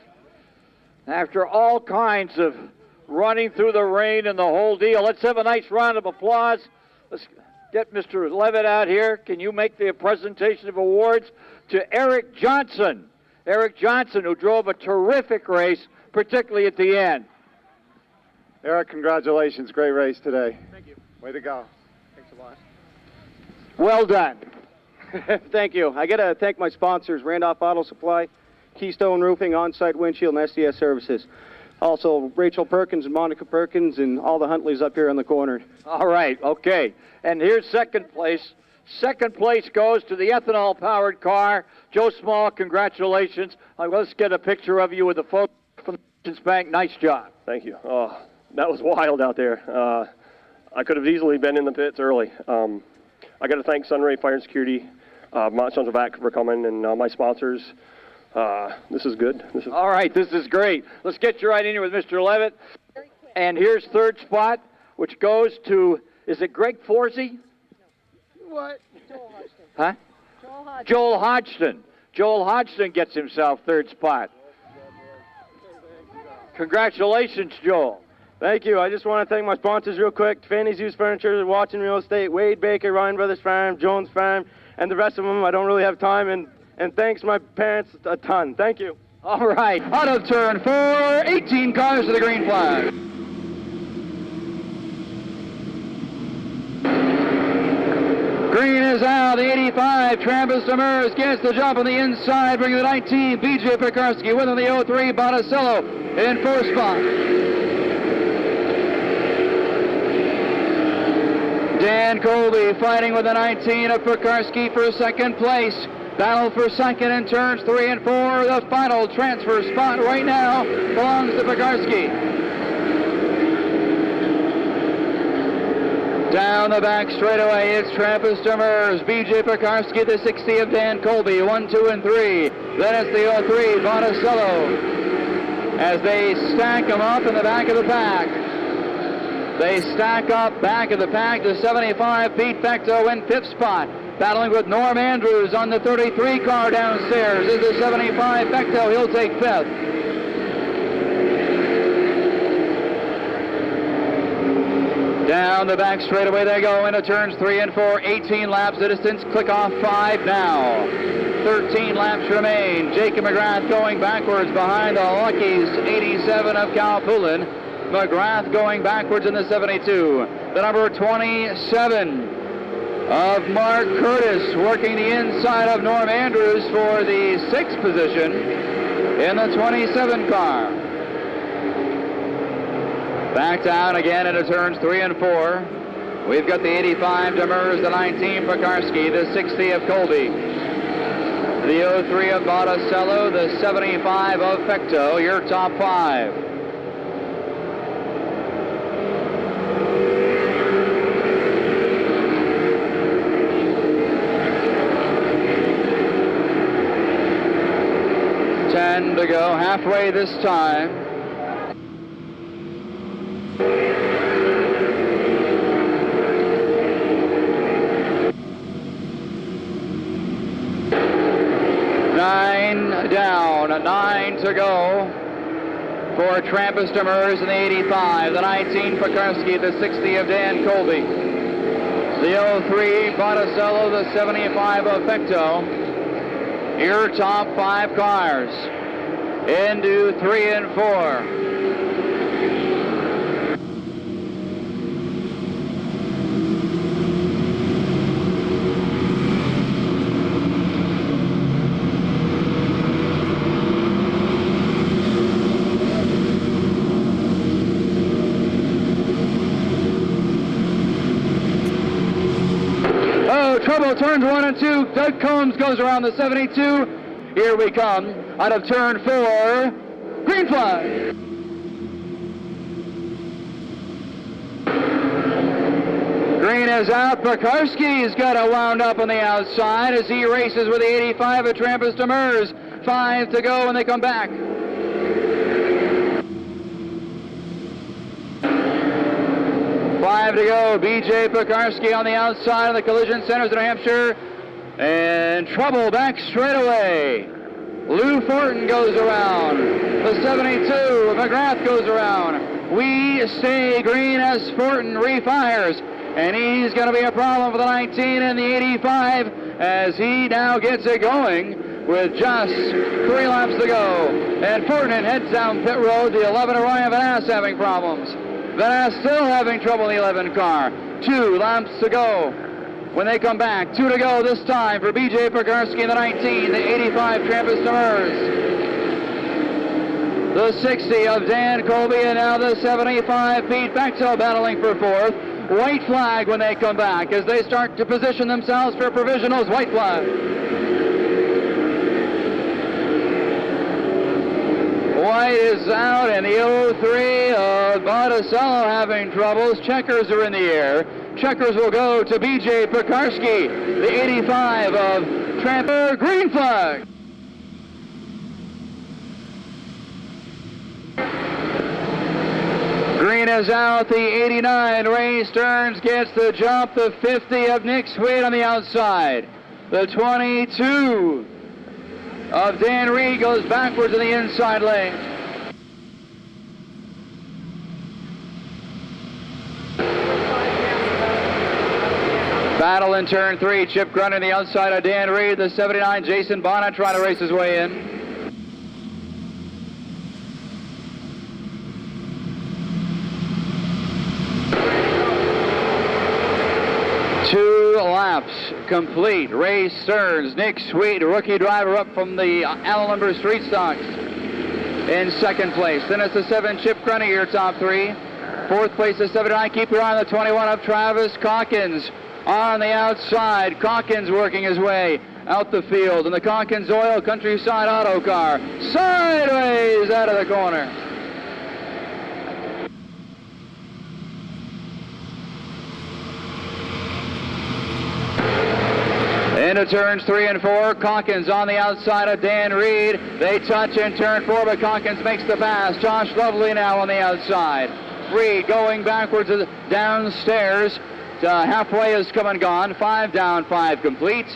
after all kinds of running through the rain and the whole deal. Let's have a nice round of applause. Let's get Mr. Levitt out here. Can you make the presentation of awards to Eric Johnson? Eric Johnson, who drove a terrific race, particularly at the end. Eric, congratulations. Great race today. Thank you. Way to go. Thanks a lot. Well done. Thank you. I got to thank my sponsors, Randolph Auto Supply, Keystone Roofing, On-Site Windshield, and SDS Services. Also, Rachel Perkins and Monica Perkins and all the Huntleys up here on the corner. All right, okay. And here's second place. Second place goes to the ethanol-powered car. Joe Small, congratulations. Let's get a picture of you with the photo from the Merchants Bank. Nice job. Thank you. Oh, that was wild out there. I could have easily been in the pits early. I got to thank Sunray Fire and Security, Mont Central Vac for coming, and my sponsors. This is good. All right, this is great. Let's get you right in here with Mr. Levitt. And here's third spot, which goes to, is it Greg Forsey? What? Joel Hodgson. Huh? Joel Hodgson. Joel Hodgson. Joel Hodgson gets himself third spot. Congratulations, Joel. Thank you. I just want to thank my sponsors real quick. Fanny's Used Furniture, Watson Real Estate, Wade Baker, Ryan Brothers Farm, Jones Farm, and the rest of them. I don't really have time, and thanks my parents a ton. Thank you. All right, out of turn 4, 18 cars to the green flag. Green is out, the 85, Travis Demers gets the jump on the inside, bringing the 19, BJ Pekarski, with him the 03, Botticello in 4th spot. Dan Colby fighting with the 19 of Pekarski for second place. Battle for second in turns 3 and 4. The final transfer spot right now belongs to Pekarski. Down the back straightaway, it's Travis Demers, BJ Pekarski, the 60 of Dan Colby, 1, 2, and 3. Then it's the 03, Botticello, as they stack them up in the back of the pack. They stack up back of the pack to 75, Pete Fecto in 5th spot. Battling with Norm Andrews on the 33 car downstairs is the 75 Fecto. He'll take 5th. Down the back straightaway they go into turns 3 and 4. 18 laps the distance. Click off 5 now. 13 laps remain. Jacob McGrath going backwards behind the Lucky's 87 of Cal Poulin. McGrath going backwards in the 72. The number 27 of Mark Curtis working the inside of Norm Andrews for the 6th position in the 27 car. Back down again into turns 3 and 4. We've got the 85 Demers, the 19 Pekarski, the 60 of Colby, the 03 of Botticello, the 75 of Fecto, your top 5. To go halfway this time. Nine down, 9 to go for Travis Demers in the 85, the 19 Pekarski, the 60 of Dan Colby, the 03 Botticello, the 75 of Fecto. Your top 5 cars into 3 and 4. trouble. Turns 1 and 2. Doug Combs goes around the 72. Here we come out of turn 4. Green flag. Green is out. Pekarski's got it wound up on the outside as he races with the 85 of Trampus Demers. 5 to go when they come back. 5 to go. B.J. Pekarski on the outside of the collision centers of New Hampshire. And trouble back straight away. Lou Fortin goes around. The 72, McGrath goes around. We stay green as Fortin refires. And he's going to be a problem for the 19 and the 85 as he now gets it going with just 3 laps to go. And Fortin heads down pit road. The 11 of Ryan Van Ass having problems. Van Ass still having trouble in the 11 car. 2 laps to go. When they come back, 2 to go this time for B.J. Pekarski in the 19, the 85 Trampus Demers. The 60 of Dan Colby, and now the 75 Pete Bechtel battling for 4th. White flag when they come back as they start to position themselves for provisionals. White flag. White is out, and the 03 of Botticello having troubles. Checkers are in the air. Checkers will go to B.J. Pekarski, the 85 of Tramper. Green flag. Green is out. The 89, Ray Stearns gets the jump. The 50 of Nick Sweet on the outside. The 22 of Dan Reed goes backwards in the inside lane. Battle in turn 3. Chip Grunner on the outside of Dan Reed. The 79, Jason Bonnet trying to race his way in. Two laps complete. Ray Stearns, Nick Sweet, rookie driver up from the Allen Lumber Street Stocks in 2nd place. Then it's the 7, Chip Grunner, your top 3. 4th place, the 79. Keep your eye on the 21 of Travis Calkins on the outside. Calkins working his way out the field. And the Calkins Oil Countryside Auto car sideways out of the corner. Into turns 3 and 4. Calkins on the outside of Dan Reed. They touch in turn 4, but Calkins makes the pass. Josh Lovely now on the outside. Reed going backwards downstairs. Halfway is come and gone. 5 down, 5 complete.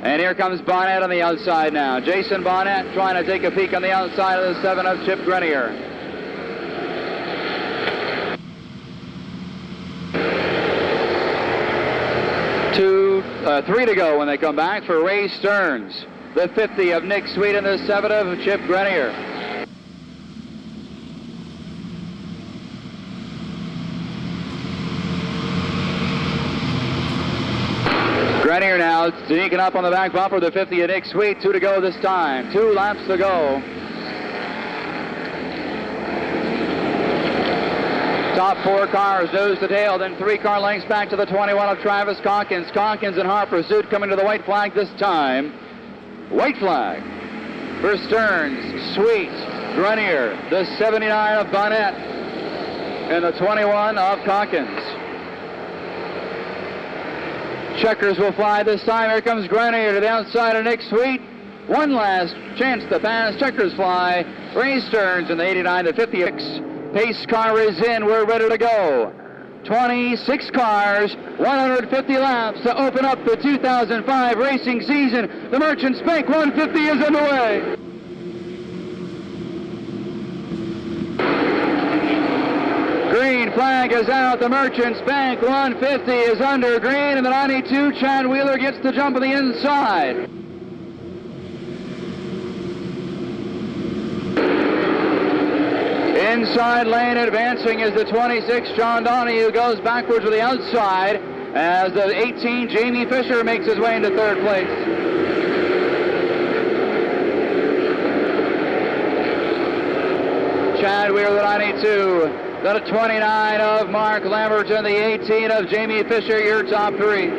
And here comes Bonnet on the outside now. Jason Bonnet trying to take a peek on the outside of the 7 of Chip Grenier. 3 to go when they come back for Ray Stearns. The 50 of Nick Sweet and the 7 of Chip Grenier. Grenier now sneaking up on the back bumper. The 50 of Nick Sweet. 2 to go this time. 2 laps to go. Top 4 cars, nose to tail, then 3 car lengths back to the 21 of Travis Calkins. Calkins in hot pursuit coming to the white flag this time. White flag for Stearns, Sweet, Grenier, the 79 of Bonnet, and the 21 of Calkins. Checkers will fly this time. Here comes Grenier to the outside of Nick Sweet. One last chance to pass. Checkers fly. Ray Stearns in the 89 to 56. Pace car is in. We're ready to go. 26 cars, 150 laps to open up the 2005 racing season. The Merchants Bank 150 is underway. Green flag is out. The Merchants Bank 150 is under green, and the 92 Chad Wheeler gets the jump on the inside. Inside lane advancing is the 26, John Donahue, goes backwards to the outside as the 18, Jamie Fisher, makes his way into 3rd place. Chad Wheeler, the 92, the 29 of Mark Lamberton, the 18 of Jamie Fisher, your top 3.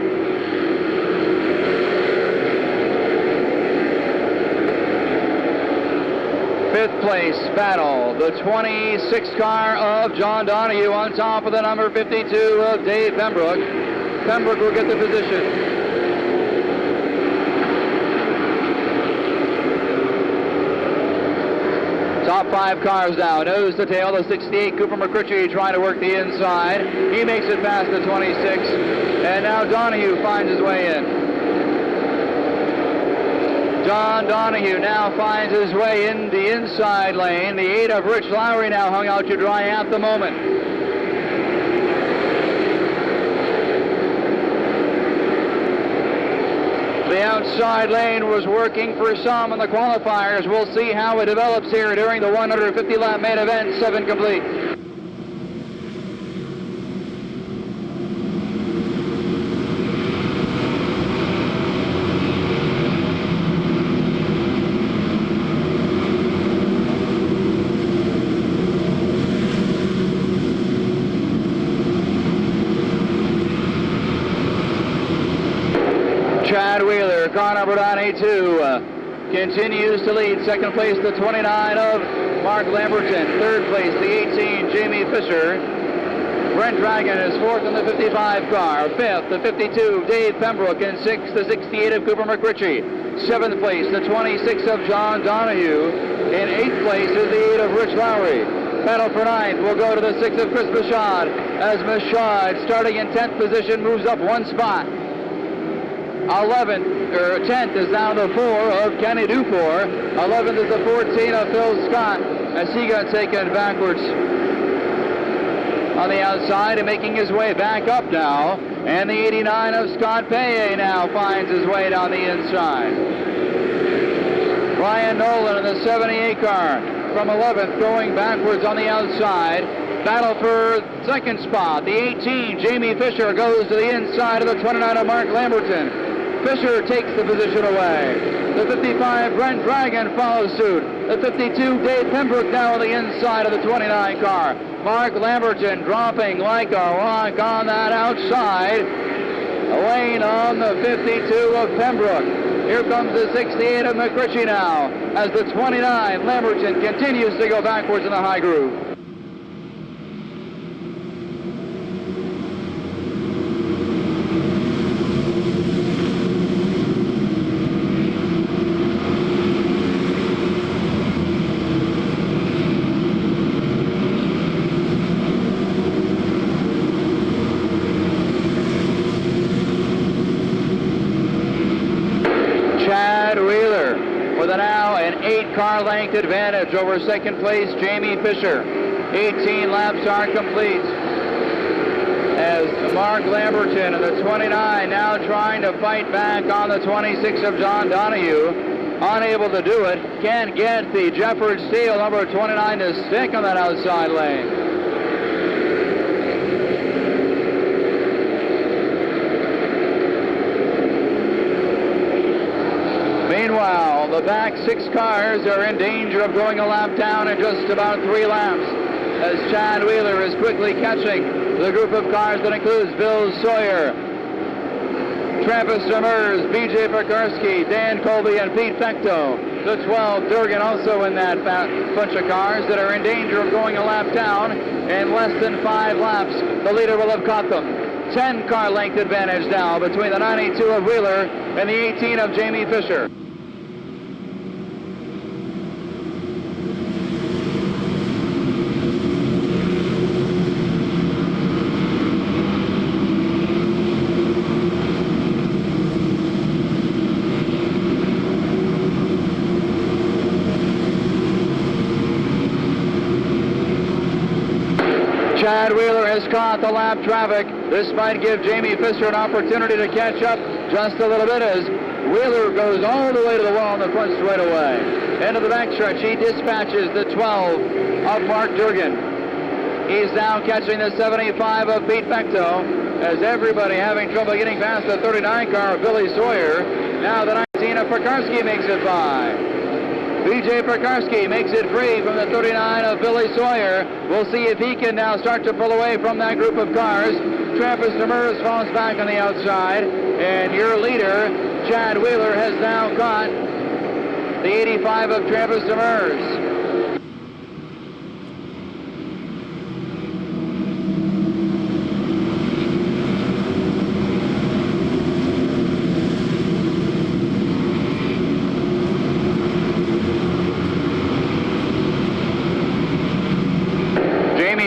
Fifth place battle, the 26 car of John Donahue on top of the number 52 of Dave Pembroke. Pembroke will get the position. Top 5 cars now, nose to tail, the 68 Cooper McCritchie trying to work the inside. He makes it past the 26, and now Donahue finds his way in. John Donahue now finds his way in the inside lane. The 8 of Rich Lowry now hung out to dry at the moment. The outside lane was working for some in the qualifiers. We'll see how it develops here during the 150-lap main event, 7 complete. Chad Wheeler, car number 92, continues to lead. Second place, the 29 of Mark Lamberton. Third place, the 18, Jamie Fisher. Brent Dragon is fourth in the 55 car. Fifth, the 52, Dave Pembroke. And sixth, the 68 of Cooper McCritchie. Seventh place, the 26 of John Donahue. In eighth place is the 8 of Rich Lowry. Battle for ninth will go to the 6 of Chris Michaud, as Michaud, starting in 10th position, moves up one spot. 10th is now the 4 of Kenny Dufour. 11th is the 14 of Phil Scott, as he got taken backwards on the outside and making his way back up now. And the 89 of Scott Paye now finds his way down the inside. Ryan Nolan in the 78 car from 11th going backwards on the outside. Battle for second spot. The 18, Jamie Fisher, goes to the inside of the 29 of Mark Lamberton. Fisher takes the position away. The 55, Brent Dragon, follows suit. The 52, Dave Pembroke, now on the inside of the 29 car. Mark Lamberton dropping like a rock on that outside lane on the 52 of Pembroke. Here comes the 68 of McCritchie now, as the 29, Lamberton, continues to go backwards in the high groove. Chad Wheeler with a now an 8-car length advantage over second place Jamie Fisher. 18 laps are complete as Mark Lamberton and the 29 now trying to fight back on the 26 of John Donahue. Unable to do it. Can't get the Jefford Steele number 29 to stick on that outside lane. Meanwhile, the back 6 cars are in danger of going a lap down in just about 3 laps, as Chad Wheeler is quickly catching the group of cars that includes Bill Sawyer, Travis Demers, B.J. Pekarski, Dan Colby, and Pete Fecto. The 12, Durgan, also in that bunch of cars that are in danger of going a lap down in less than 5 laps. The leader will have caught them. 10-car length advantage now between the 92 of Wheeler and the 18 of Jamie Fisher. Chad Wheeler has caught the lap traffic. This might give Jamie Fisher an opportunity to catch up just a little bit as Wheeler goes all the way to the wall on the front straightaway. Into the backstretch, he dispatches the 12 of Mark Durgan. He's now catching the 75 of Pete Fecto, as everybody having trouble getting past the 39 car of Billy Sawyer. Now the 19 of Pekarski makes it by. B.J. Pekarski makes it free from the 39 of Billy Sawyer. We'll see if he can now start to pull away from that group of cars. Travis Demers falls back on the outside, and your leader, Chad Wheeler, has now caught the 85 of Travis Demers.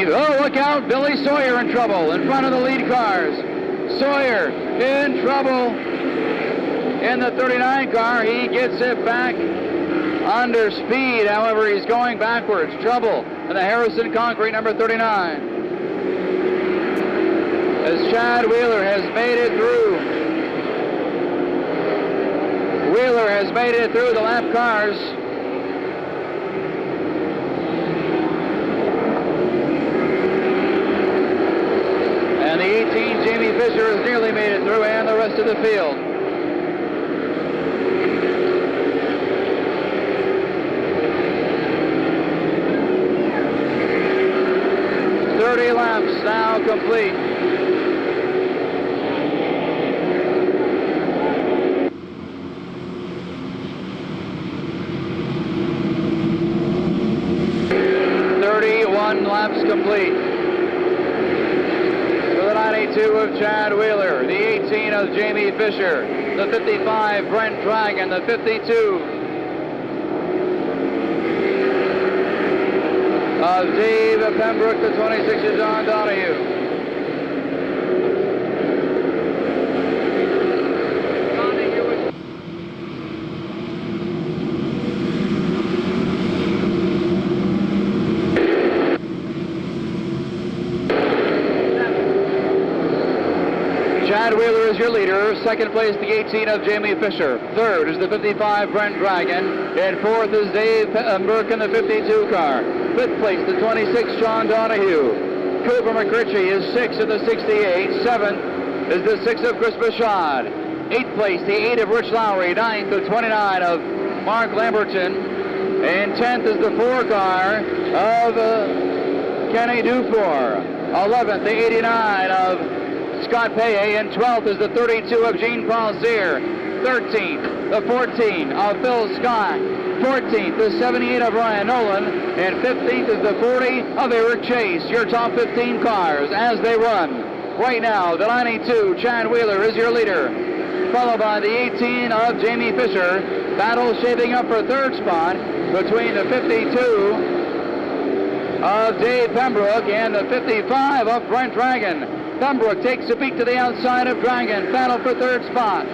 Oh, look out, Billy Sawyer in trouble in front of the lead cars. Sawyer in trouble in the 39 car. He gets it back under speed. However, he's going backwards. Trouble in the Harrison Concrete number 39. As Chad Wheeler has made it through. Wheeler has made it through the lap cars. And the 18, Jamie Fisher, has nearly made it through, and the rest of the field. Laps now complete. Laps complete. For the 92 of Chad Wheeler, the 18 of Jamie Fisher, the 55 Brent Dragon, the 52 of Dave Pembroke, the 26 of John Donahue. Chad Wheeler is your leader. Second place, the 18 of Jamie Fisher. Third is the 55 Brent Dragon. And fourth is Dave Pembroke in the 52 car. Fifth place, the 26 John Donahue. Cooper McRitchie is 6 of the 68. Seventh is the 6 of Chris Bashad. Eighth place, the 8 of Rich Lowry. Ninth, the 29 of Mark Lamberton. And 10th is the 4 car of Kenny Dufour. 11th, the 89 of Scott Paye, and 12th is the 32 of Gene Paul Sear. 13th, the 14 of Phil Scott. 14th, the 78 of Ryan Nolan. And 15th is the 40 of Eric Chase. Your top 15 cars as they run. Right now, the 92, Chad Wheeler, is your leader. Followed by the 18 of Jamie Fisher. Battle shaping up for third spot between the 52 of Dave Pembroke and the 55 of Brent Dragon. Pembroke takes a beat to the outside of Dragon. Battle for third spot.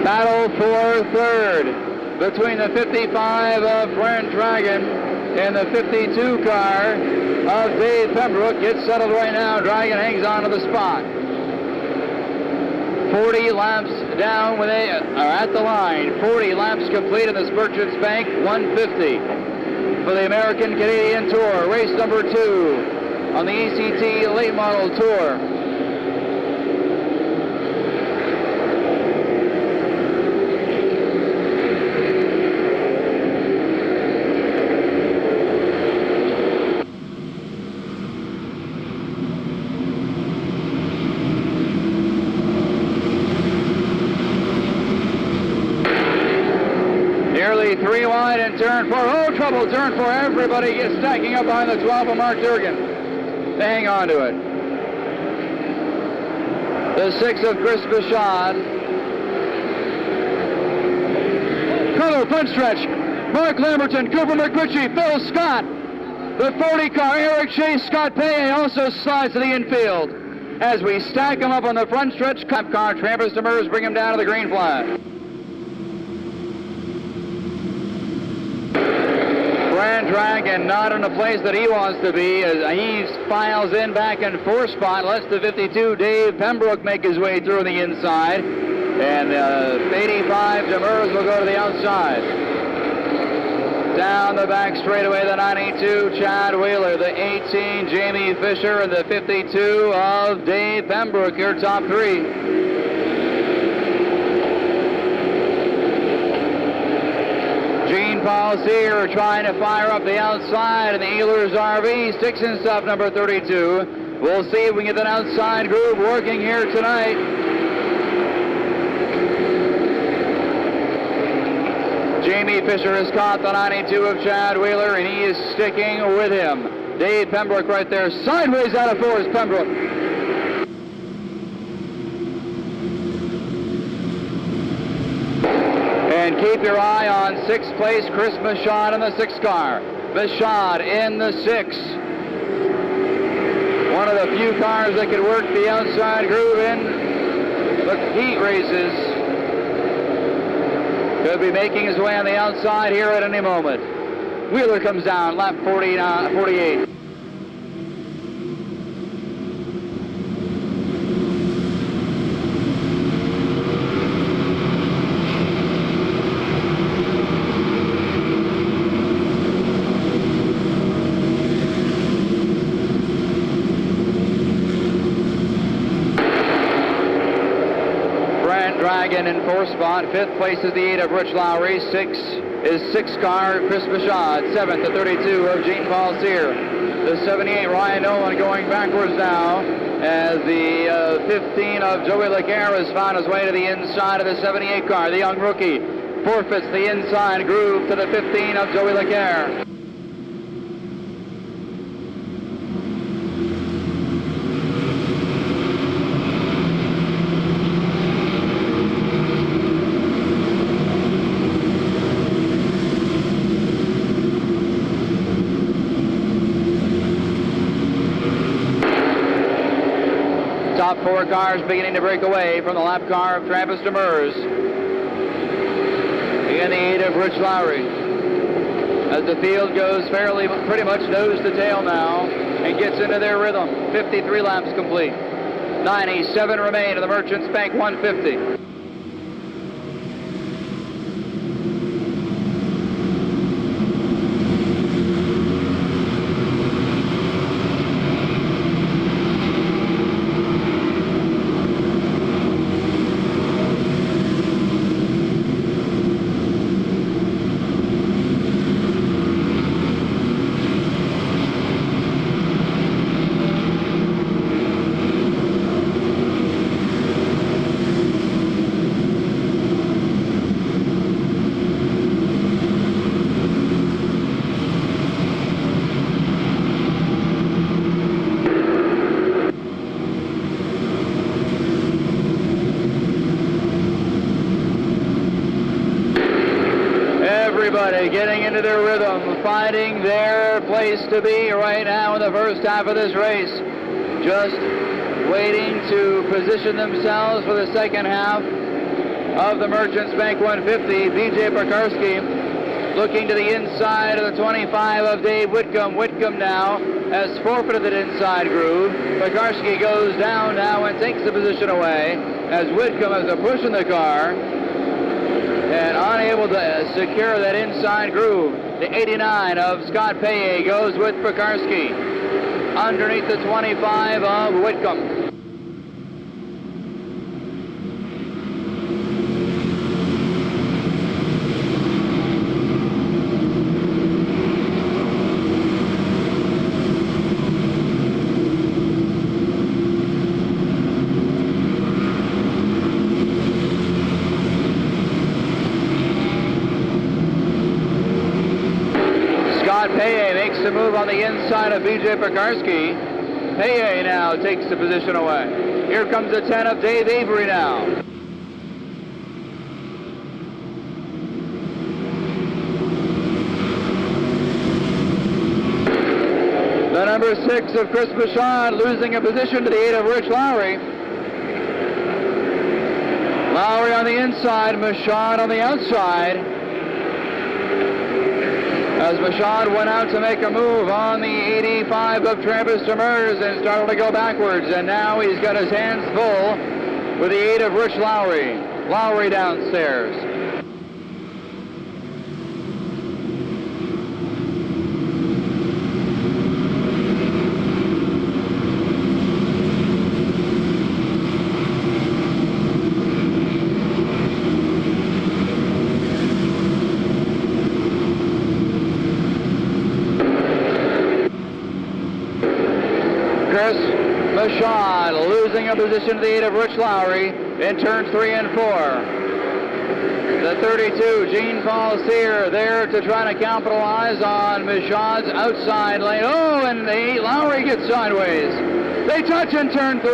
Battle for third between the 55 of Brent Dragon and the 52 car of Dave Pembroke. Gets settled right now. Dragon hangs on to the spot. 40 laps down when they are at the line. 40 laps complete in the Merchants Bank 150 for the American Canadian Tour. Race number 2 on the ECT Late Model Tour. Nearly 3 wide in turn 4. Oh, trouble, turn 4. Everybody gets stacking up behind the 12 of Mark Durgan. They hang on to it. The 6 of Chris Bashad. Color front stretch. Mark Lamberton, Cooper McRitchie, Phil Scott. The 40 car, Eric Chase, Scott Paye also slides to the infield. As we stack them up on the front stretch, Cup car, Trampus Demers bring them down to the green flag. Brent Dragon not in the place that he wants to be as he files in back in 4th spot. Lets the 52 Dave Pembroke make his way through the inside. And 85 Demers will go to the outside. Down the back straightaway, the 92 Chad Wheeler, the 18 Jamie Fisher, and the 52 of Dave Pembroke, your top 3. Gene Paul Sear trying to fire up the outside, and the Ehlers RV sticks in stop number 32. We'll see if we can get that outside groove working here tonight. Jamie Fisher has caught the 92 of Chad Wheeler, and he is sticking with him. Dave Pembroke right there, sideways out of 4 is Pembroke. And keep your eye on 6th place, Chris Michaud in the 6th car. Michaud in the 6. One of the few cars that can work the outside groove in the heat races. Could be making his way on the outside here at any moment. Wheeler comes down, lap 48. Dragon in 4th spot. 5th place is the 8 of Rich Lowry. 6 is 6th car Chris Michaud. 7th, the 32 of Jean-Paul Cyr. The 78 Ryan Nolan going backwards now as the 15 of Joey Laguerre has found his way to the inside of the 78 car. The young rookie forfeits the inside groove to the 15 of Joey Laguerre. Top 4 cars beginning to break away from the lap car of Travis Demers. And the 8 of Rich Lowry. As the field goes pretty much nose to tail now and gets into their rhythm. 53 laps complete. 97 remain in the Merchants Bank 150. Everybody getting into their rhythm, finding their place to be right now in the first half of this race. Just waiting to position themselves for the second half of the Merchants Bank 150. BJ Pekarski looking to the inside of the 25 of Dave Whitcomb. Whitcomb now has forfeited the inside groove. Pekarski goes down now and takes the position away as Whitcomb has a push in the car and unable to secure that inside groove. The 89 of Scott Paye goes with Pekarski underneath the 25 of Whitcomb. Paye makes the move on the inside of BJ Pekarski. Paye now takes the position away. Here comes the 10 of Dave Avery now. The number 6 of Chris Michaud losing a position to the 8 of Rich Lowry. Lowry on the inside, Michaud on the outside. As Michaud went out to make a move on the 85 of Travis Demers and started to go backwards, and now he's got his hands full with the 8 of Rich Lowry. Lowry downstairs. Michaud losing a position to the 8 of Rich Lowry in turns 3 and 4. The 32, Jean-Paul Cyr, there to try to capitalize on Michaud's outside lane. Oh, and the 8 Lowry gets sideways. They touch in turn 3.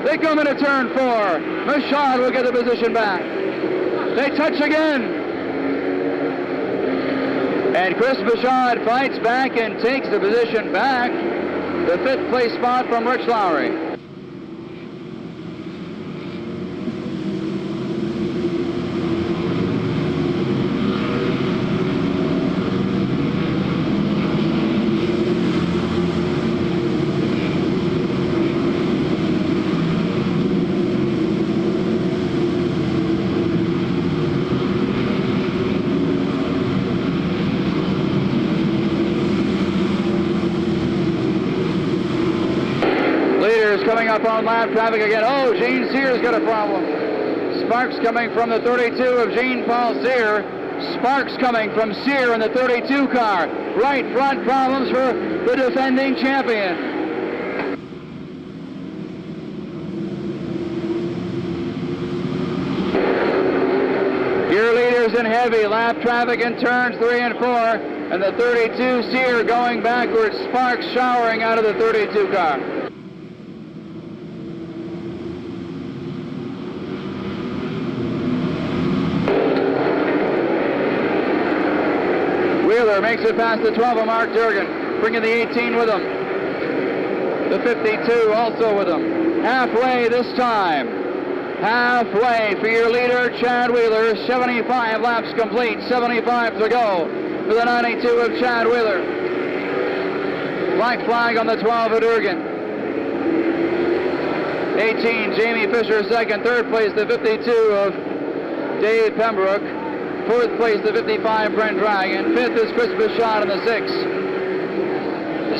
They come into turn 4. Michaud will get the position back. They touch again. And Chris Bichard fights back and takes the position back. The 5th place spot from Rich Lowry. Coming up on lap traffic again. Oh, Gene Sear's got a problem. Sparks coming from the 32 of Gene Paul Sear. Sparks coming from Sear in the 32 car. Right front problems for the defending champion. Your leaders in heavy. Lap traffic in turns 3 and 4. And the 32 Sear going backwards. Sparks showering out of the 32 car. Makes it past the 12 of Mark Durgan, bringing the 18 with him. The 52 also with him. Halfway this time. Halfway for your leader, Chad Wheeler. 75 laps complete, 75 to go for the 92 of Chad Wheeler. Black flag on the 12 of Durgan. 18, Jamie Fisher second. Third place, the 52 of Dave Pembroke. 4th place, the 55, Brent Dragon. 5th is Chris Bichard in the 6.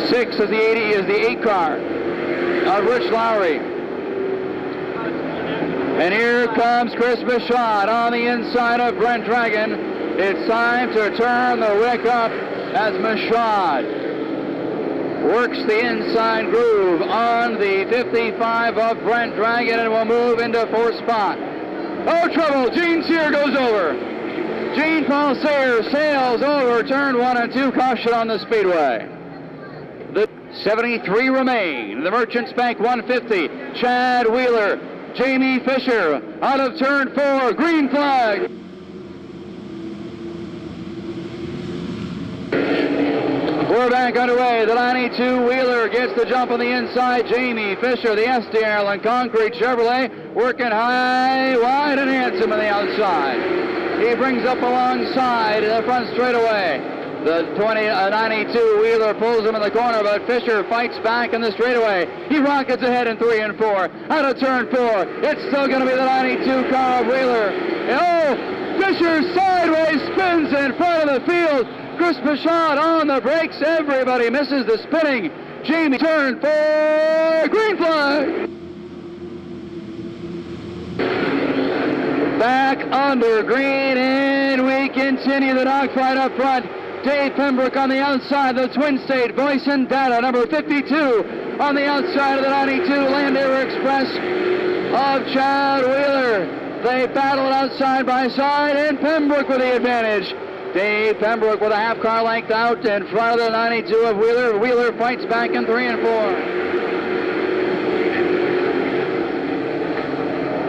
6 is the 80, is the 8 car of Rich Lowry. And here comes Chris Bichard on the inside of Brent Dragon. It's time to turn the wick up as Bichard works the inside groove on the 55 of Brent Dragon and will move into 4th spot. Oh, trouble! Gene Sear goes over. Gene Paul Sear sails over turn 1 and 2, caution on the speedway. The 73 remain. The Merchants Bank 150. Chad Wheeler, Jamie Fisher out of turn 4. Green flag. We're back underway. The 92 Wheeler gets the jump on the inside. Jamie Fisher, the SD Allen Concrete Chevrolet, working high, wide, and handsome on the outside. He brings up alongside the front straightaway. The 92 Wheeler pulls him in the corner, but Fisher fights back in the straightaway. He rockets ahead in 3 and 4. Out of turn 4, it's still going to be the 92 car of Wheeler. And oh, Fisher sideways spins in front of the field. Chris Bichard on the brakes. Everybody misses the spinning. Jamie turn 4, green flag. Back under green, and we continue the dogfight up front. Dave Pembroke on the outside, the Twin State Voice and Data, number 52 on the outside of the 92 Land Air Express of Chad Wheeler. They battled out side by side, and Pembroke with the advantage. Dave Pembroke with a half car length out in front of the 92 of Wheeler. Wheeler fights back in 3 and 4.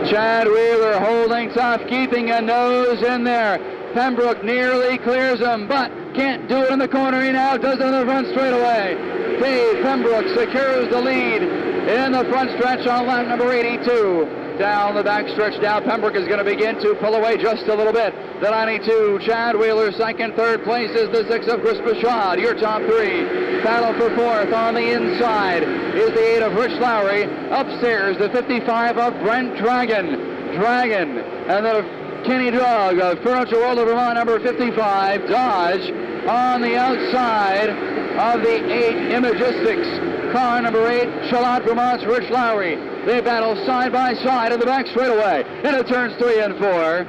Chad Wheeler holding tough, keeping a nose in there. Pembroke nearly clears him, but can't do it in the corner. He now does it on the front straightaway. Dave Pembroke secures the lead in the front stretch on lap number 82. Down the back stretch now, Pembroke is going to begin to pull away just a little bit. The 92, Chad Wheeler second. Third place is the 6 of Chris Bichard. Your top 3. Battle for 4th on the inside is the 8 of Rich Lowry. Upstairs, the 55 of Brent Dragon. And the Kenny Dog of Furniture World of Vermont, number 55. Dodge on the outside of the 8 Imagistics. Car number 8, Charlotte, Vermont's Rich Lowry. They battle side by side in the back straightaway. Into turns 3 and 4.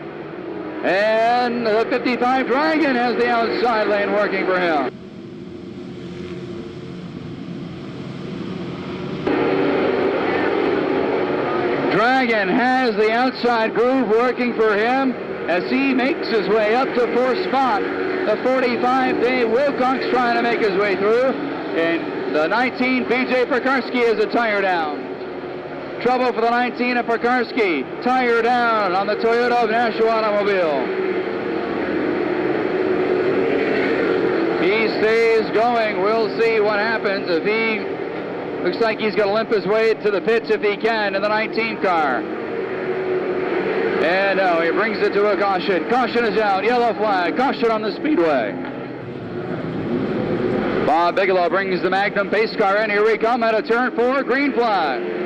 And the 55 Dragon has the outside lane working for him. Dragon has the outside groove working for him as he makes his way up to 4th spot. The 45 Dave Wilcox trying to make his way through. And the 19 BJ Pekarski is a tire down. Trouble for the 19 of Pekarski. Tire down on the Toyota of Nashua Automobile. He stays going. We'll see what happens if he looks like he's going to limp his way to the pits if he can in the 19 car. And no, he brings it to a caution. Caution is out. Yellow flag. Caution on the speedway. Bob Bigelow brings the Magnum pace car in. Here we come at a turn 4. Green flag.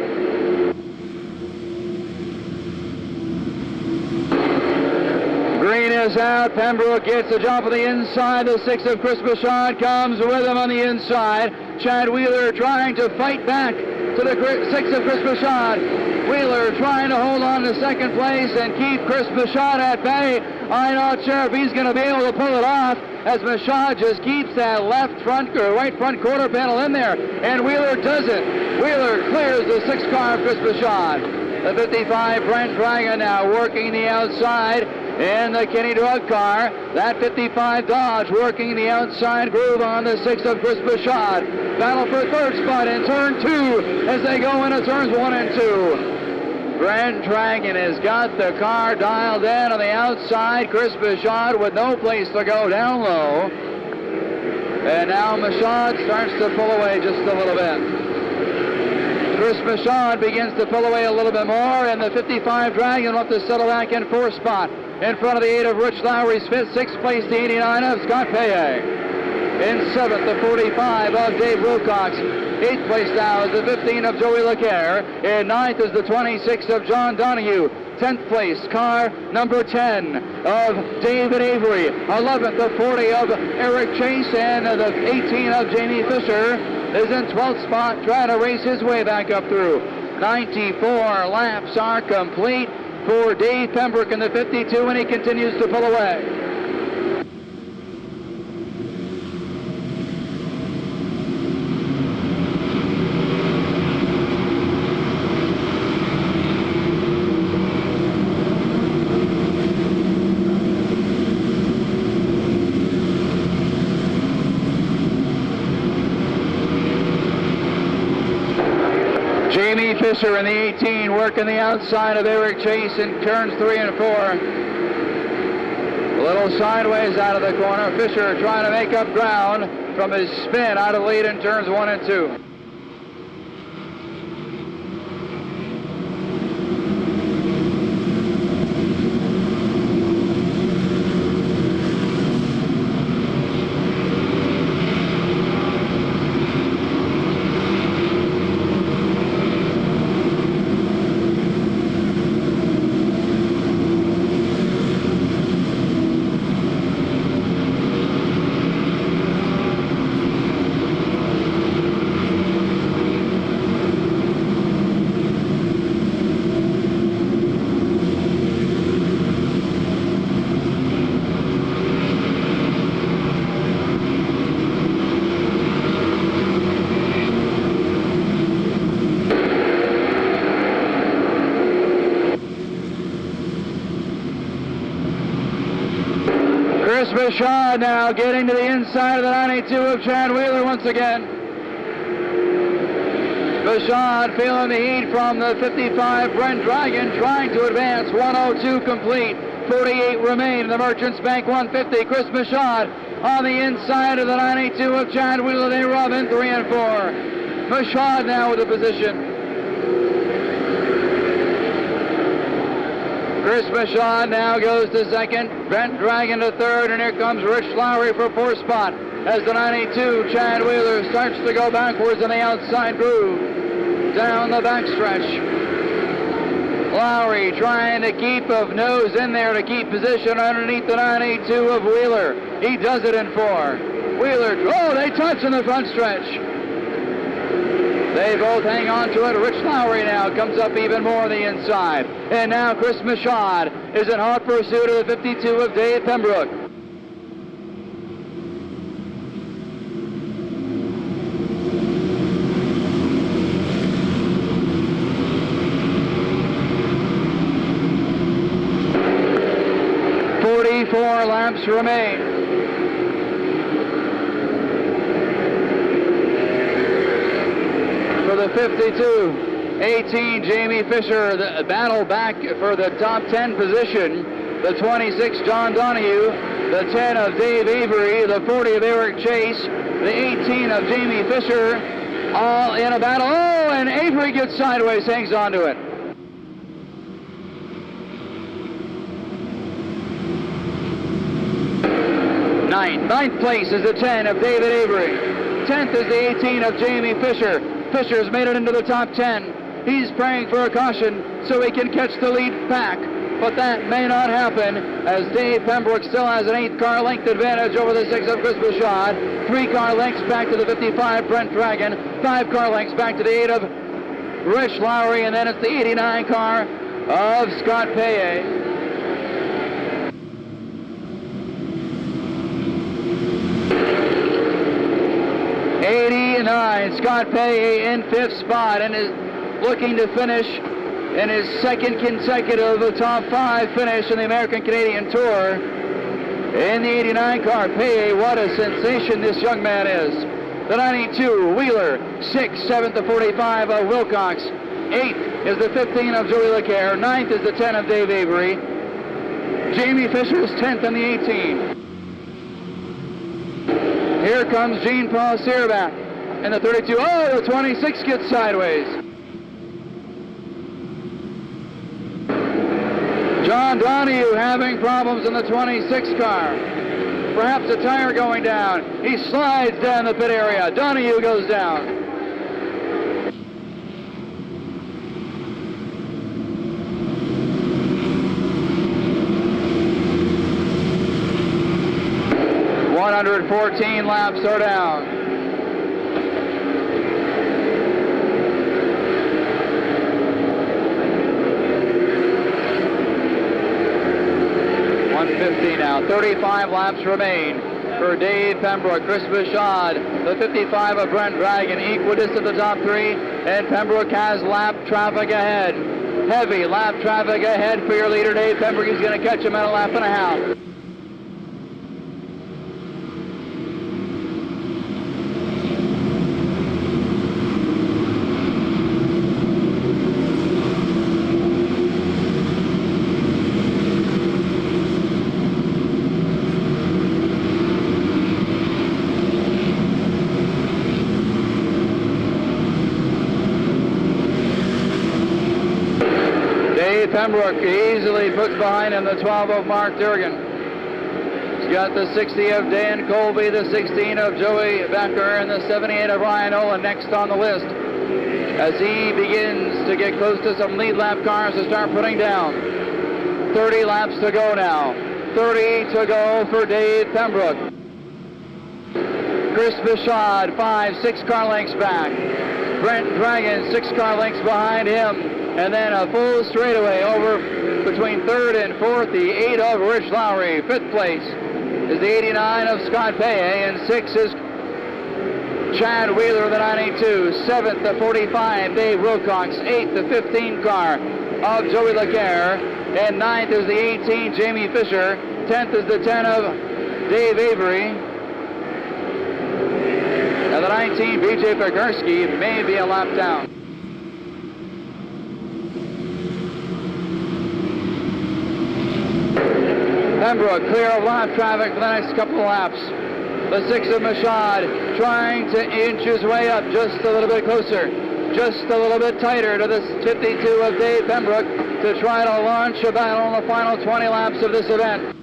Green is out. Pembroke gets the jump on the inside. The 6 of Chris Bichon comes with him on the inside. Chad Wheeler trying to fight back to the 6 of Chris Bichon. Wheeler trying to hold on to second place and keep Chris Bichon at bay. I'm not sure if he's going to be able to pull it off as Bichon just keeps that left front or right front quarter panel in there. And Wheeler does it. Wheeler clears the 6 car of Chris Bichon. The 55 Brent Dragon now working the outside in the Kenny Drug car. That 55 Dodge working the outside groove on the 6 of Chris Bichon. Battle for third spot in turn 2 as they go into turns 1 and 2. Brent Dragon has got the car dialed in on the outside. Chris Bichon with no place to go down low. And now Bichon starts to pull away just a little bit. Chris Bichon begins to pull away a little bit more, and the 55 Dragon will have to settle back in 4th spot. In front of the 8 of Rich Lowry's 5th, 6th place, the 89 of Scott Paye. In 7th, the 45 of Dave Wilcox. 8th place now is the 15 of Joey LeCaire. In 9th is the 26 of John Donahue. 10th place, car number 10 of David Avery. 11th, the 40 of Eric Chase, and the 18 of Jamie Fisher is in 12th spot, trying to race his way back up through. 94 laps are complete for Dave Pembroke in the 52, and he continues to pull away. Jamie Fisher in the 18 working the outside of Eric Chase in turns 3 and 4. A little sideways out of the corner. Fisher trying to make up ground from his spin out of the lead in turns 1 and 2. Chris Bichon now getting to the inside of the 92 of Chad Wheeler once again. Bichon feeling the heat from the 55 Brent Dragon, trying to advance. 102 complete, 48 remain in the Merchants Bank 150. Chris Bichon on the inside of the 92 of Chad Wheeler. They rub in 3 and 4. Bichon now with the position. Chris Bichon now goes to second, Brent Dragon to third, and here comes Rich Lowry for 4th spot as the 92 Chad Wheeler starts to go backwards in the outside groove down the backstretch. Lowry trying to keep of nose in there to keep position underneath the 92 of Wheeler. He does it in 4. Wheeler, oh, they touch in the front stretch. They both hang on to it. Rich Lowry now comes up even more on the inside. And now Chris Bichon is in hot pursuit of the 52 of Dave Pembroke. .44 laps remain. For the 52. 18, Jamie Fisher, the battle back for the top 10 position. The 26, John Donahue. The 10 of Dave Avery. The 40 of Eric Chase. The 18 of Jamie Fisher. All in a battle. Oh, and Avery gets sideways, hangs on to it. Ninth place is the 10 of David Avery. 10th is the 18 of Jamie Fisher. Fisher's made it into the top 10. He's praying for a caution so he can catch the lead pack, but that may not happen as Dave Pembroke still has an 8-car length advantage over the 6 of Chris Bouchard. 3-car lengths back to the 55 Brent Dragon. 5-car lengths back to the 8 of Rich Lowry, and then it's the 89 car of Scott Paye. Scott Paye in 5th spot and is looking to finish in his 2nd consecutive top 5 finish in the American Canadian Tour. In the 89 car, Paye, what a sensation this young man is. The 92, Wheeler. 6th, 7th, the 45 of Wilcox. 8th is the 15 of Joey Leclerc. 9th is the 10 of Dave Avery. Jamie Fisher's 10th in the 18. Here comes Jean-Paul Searback. And the 32, oh, the 26 gets sideways. John Donahue having problems in the 26 car. Perhaps a tire going down. He slides down the pit area. Donahue goes down. .114 laps are down. Now 35 laps remain for Dave Pembroke. Chris Bouchard, the 55 of Brent Dragon, equidistant the top 3, and Pembroke has lap traffic ahead. Heavy lap traffic ahead for your leader, Dave Pembroke. He's going to catch him at a lap and a half. Pembroke easily puts behind him the 12 of Mark Durgan. He's got the 60 of Dan Colby, the 16 of Joey Becker, and the 78 of Ryan Olin next on the list as he begins to get close to some lead lap cars to start putting down. 30 laps to go now. 30 to go for Dave Pembroke. Chris Bouchard, 5-6 car lengths back. Brent Dragon, 6 car lengths behind him. And then a full straightaway over between 3rd and 4th, the 8 of Rich Lowry. 5th place is the 89 of Scott Paye, and 6th is Chad Wheeler, the 92. 7th, the 45, Dave Wilcox. 8th, the 15 car of Joey Leclerc. And 9th is the 18, Jamie Fisher. 10th is the 10 of Dave Avery. Now the 19, BJ Pegorski, may be a lap down. Pembroke clear of lap traffic for the next couple of laps. The 6 of Machad trying to inch his way up just a little bit closer, just a little bit tighter to the 52 of Dave Pembroke to try to launch a battle in the final 20 laps of this event.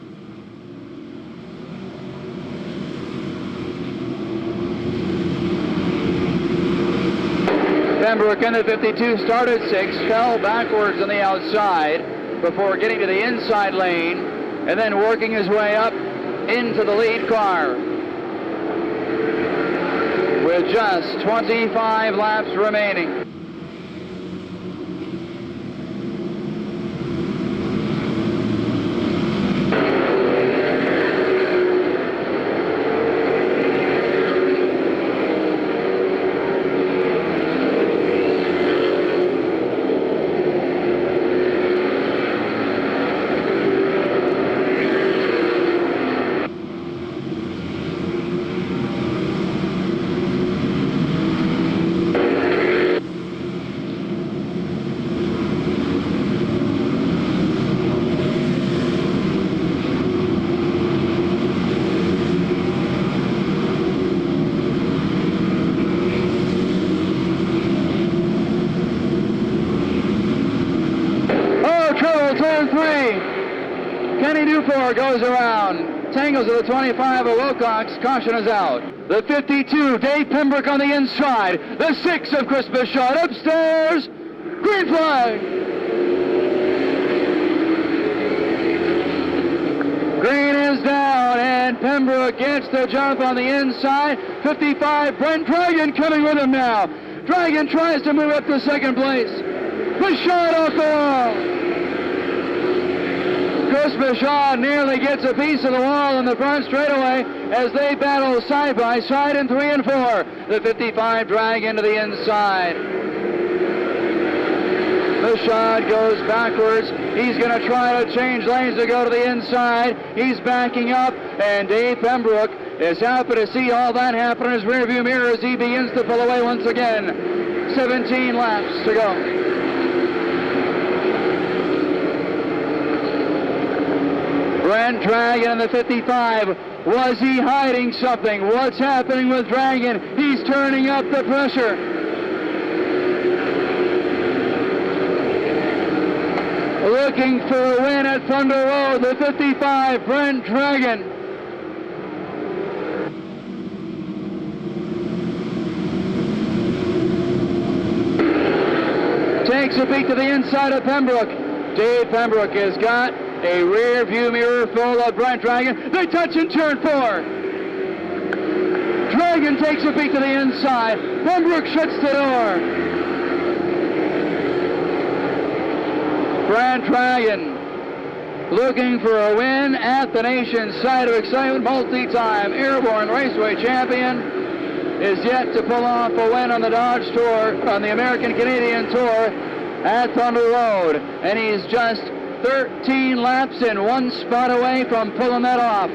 Pembroke in the 52 started 6th, fell backwards on the outside before getting to the inside lane, and then working his way up into the lead car. With just 25 laps remaining. Kenny Dufour goes around, tangles at the 25 of Wilcox, caution is out. The 52, Dave Pembroke on the inside. The 6 of Chris Bichard upstairs, green flag. Green is down, and Pembroke gets the jump on the inside. 55, Brent Dragon coming with him now. Dragon tries to move up to second place. Bichard off the wall. Chris Bichard nearly gets a piece of the wall in the front straightaway as they battle side by side in 3 and 4. The 55 Dragon to the inside. Bichard goes backwards. He's going to try to change lanes to go to the inside. He's backing up, and Dave Pembroke is happy to see all that happen in his rearview mirror as he begins to pull away once again. 17 laps to go. Brent Dragon in the 55. Was he hiding something? What's happening with Dragon? He's turning up the pressure. Looking for a win at Thunder Road, the 55, Brent Dragon. Takes a peek to the inside of Pembroke. Dave Pembroke has got a rear view mirror full of Brent Dragon. They touch in turn 4. Dragon takes a peek to the inside. Pembroke shuts the door. Brent Dragon looking for a win at the nation's site of excitement. Multi-time Airborne Raceway champion is yet to pull off a win on the Dodge Tour, on the American Canadian Tour at Thunder Road. And he's just 13 laps and 1 spot away from pulling that off.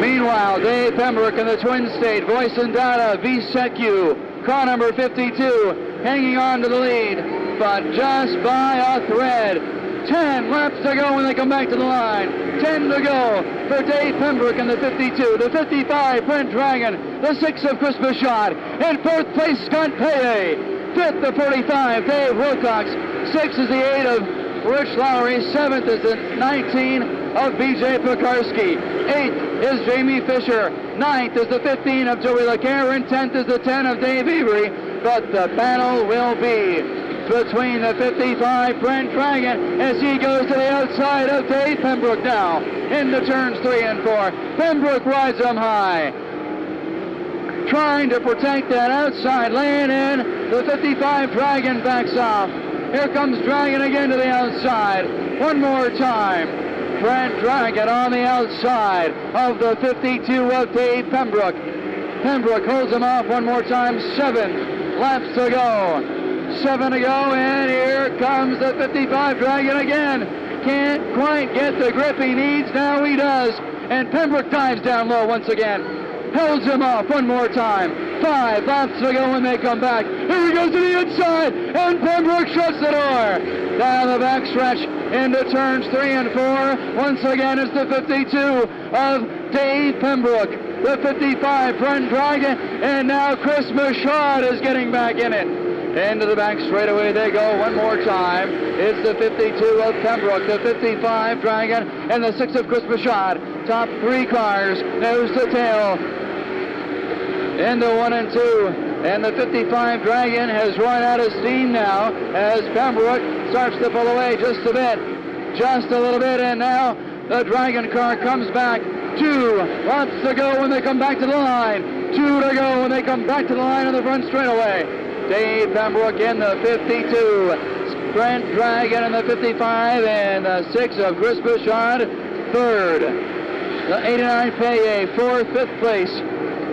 Meanwhile, Dave Pembroke in the Twin State, Voice and Data, VSECU, car number 52, hanging on to the lead, but just by a thread. 10 laps to go when they come back to the line. 10 to go for Dave Pembroke in the 52. The 55, Brent Dragon. The 6 of Chris Bichard. In 4th place, Scott Payday. 5th, the 45, Dave Wilcox. 6 is the 8 of Rich Lowry. 7th is the 19 of BJ Pekarsky. 8th is Jamie Fisher. 9th is the 15 of Joey LeCaire. And 10th is the 10 of Dave Avery. But the battle will be between the 55, Brent Dragon, as he goes to the outside of Dave Pembroke now into turns 3 and 4. Pembroke rides him high, trying to protect that outside lane, and the 55 Dragon backs off. Here comes Dragon again to the outside. One more time. Brent Dragon on the outside of the 52 of Dave Pembroke. Pembroke holds him off one more time. 7 laps to go. 7 to go, and here comes the 55 Dragon again. Can't quite get the grip he needs. Now he does. And Pembroke dives down low once again. Holds him off one more time. 5 laps to go when they come back. Here he goes to the inside, and Pembroke shuts the door. Down the backstretch into turns 3 and 4. Once again, it's the 52 of Dave Pembroke. The 55 Brent Dragon, and now Chris Bichard is getting back in it. Into the back straightaway they go one more time. It's the 52 of Pembroke, the 55 Dragon, and the 6 of Chris Bichard. Top 3 cars, nose to tail. Into 1 and 2. And the 55 Dragon has run out of steam now as Pembroke starts to pull away just a bit. Just a little bit, and now the Dragon car comes back. 2 laps to go when they come back to the line. 2 to go when they come back to the line on the front straightaway. Dave Pembroke in the 52, Brent Dragon in the 55, and the 6 of Chris Bichard, 3rd. The 89 Paye, 4th, 5th place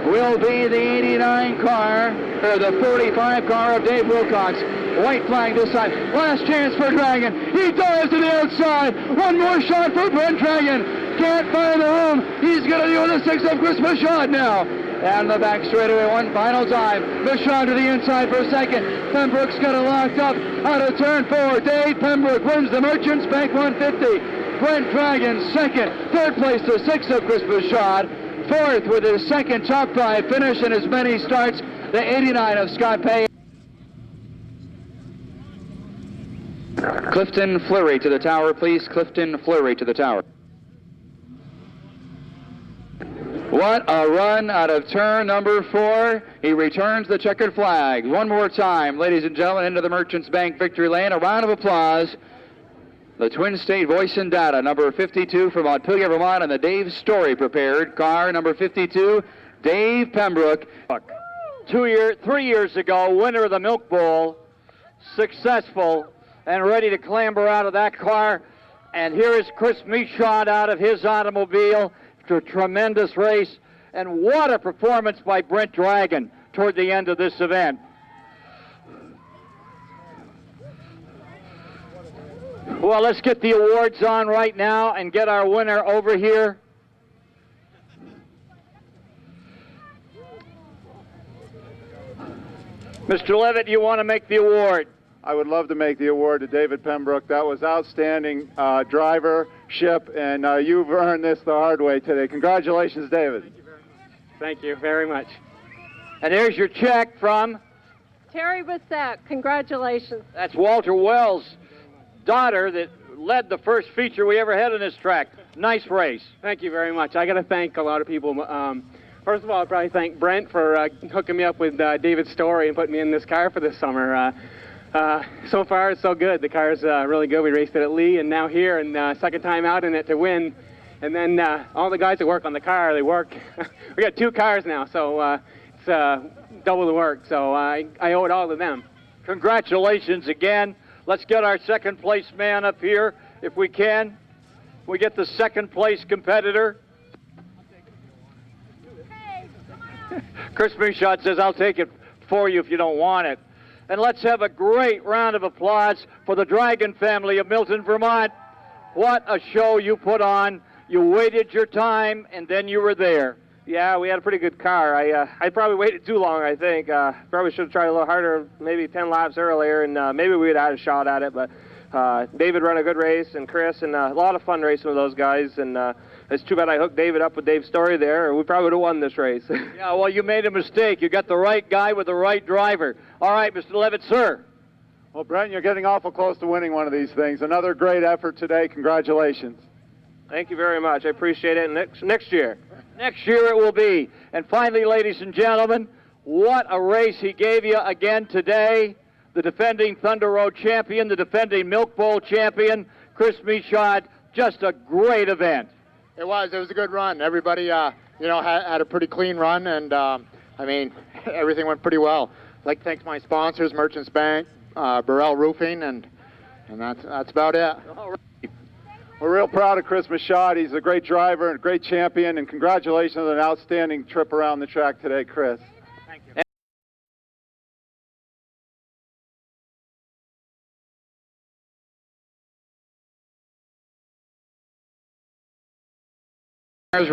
will be the 89 car, or the 45 car of Dave Wilcox. White flag this side. Last chance for Dragon. He dives to the outside. One more shot for Brent Dragon. Can't find the room. He's going to deal with the 6 of Chris Bichard now. And the back straightaway one final time. Bichard to the inside for a second. Pembroke's got it locked up out of turn 4. Dave Pembroke wins the Merchants Bank 150. Brent Dragon 2nd. 3rd place to 6 of Chris Bichard. 4th with his 2nd top 5 finish in as many starts. The 89 of Scott Payne. Clifton Fleury to the tower, please. Clifton Fleury to the tower. What a run out of turn number 4. He returns the checkered flag. One more time, ladies and gentlemen, into the Merchants Bank victory lane. A round of applause. The Twin State Voice and Data, number 52 from Montpelier, Vermont, and the Dave Story prepared car, number 52, Dave Pembroke. 3 years ago, winner of the Milk Bowl, successful and ready to clamber out of that car. And here is Chris Michaud out of his automobile. A tremendous race, and what a performance by Brent Dragon toward the end of this event. Well, let's get the awards on right now and get our winner over here. Mr. Levitt, you want to make the award? I would love to make the award to David Pembroke. That was outstanding drivership, and you've earned this the hard way today. Congratulations, David. Thank you very much. And here's your check from? Terry Bissett, congratulations. That's Walter Wells' daughter that led the first feature we ever had in this track. Nice race. Thank you very much. I got to thank a lot of people. First of all, I'll probably thank Brent for hooking me up with David Story and putting me in this car for this summer. So far, so good. The car's really good. We raced it at Lee and now here, and second time out in it to win. And then all the guys that work on the car, they work. We got 2 cars now, so it's double the work. So I owe it all to them. Congratulations again. Let's get our second place man up here, if we can. We get the second place competitor. Chris Michaud says, I'll take it for you if you don't want it. And let's have a great round of applause for the Dragon family of Milton, Vermont. What a show you put on. You waited your time, and then you were there. Yeah, we had a pretty good car. I probably waited too long, I think. Probably should have tried a little harder, maybe 10 laps earlier, and maybe we would have had a shot at it. But David ran a good race, and Chris, and a lot of fun racing with those guys. And it's too bad I hooked David up with Dave's Story there, or we probably would have won this race. Yeah, well, you made a mistake. You got the right guy with the right driver. All right, Mr. Levitt, sir. Well, Brent, you're getting awful close to winning one of these things. Another great effort today. Congratulations. Thank you very much. I appreciate it. Next year. Next year it will be. And finally, ladies and gentlemen, what a race he gave you again today. The defending Thunder Road champion, the defending Milk Bowl champion, Chris Michaud. Just a great event. It was a good run. Everybody, had a pretty clean run, and everything went pretty well. I'd like to thank my sponsors, Merchants Bank, Barre Roofing, and that's about it. All right. We're real proud of Chris Michaud. He's a great driver and a great champion, and congratulations on an outstanding trip around the track today, Chris. Thank you.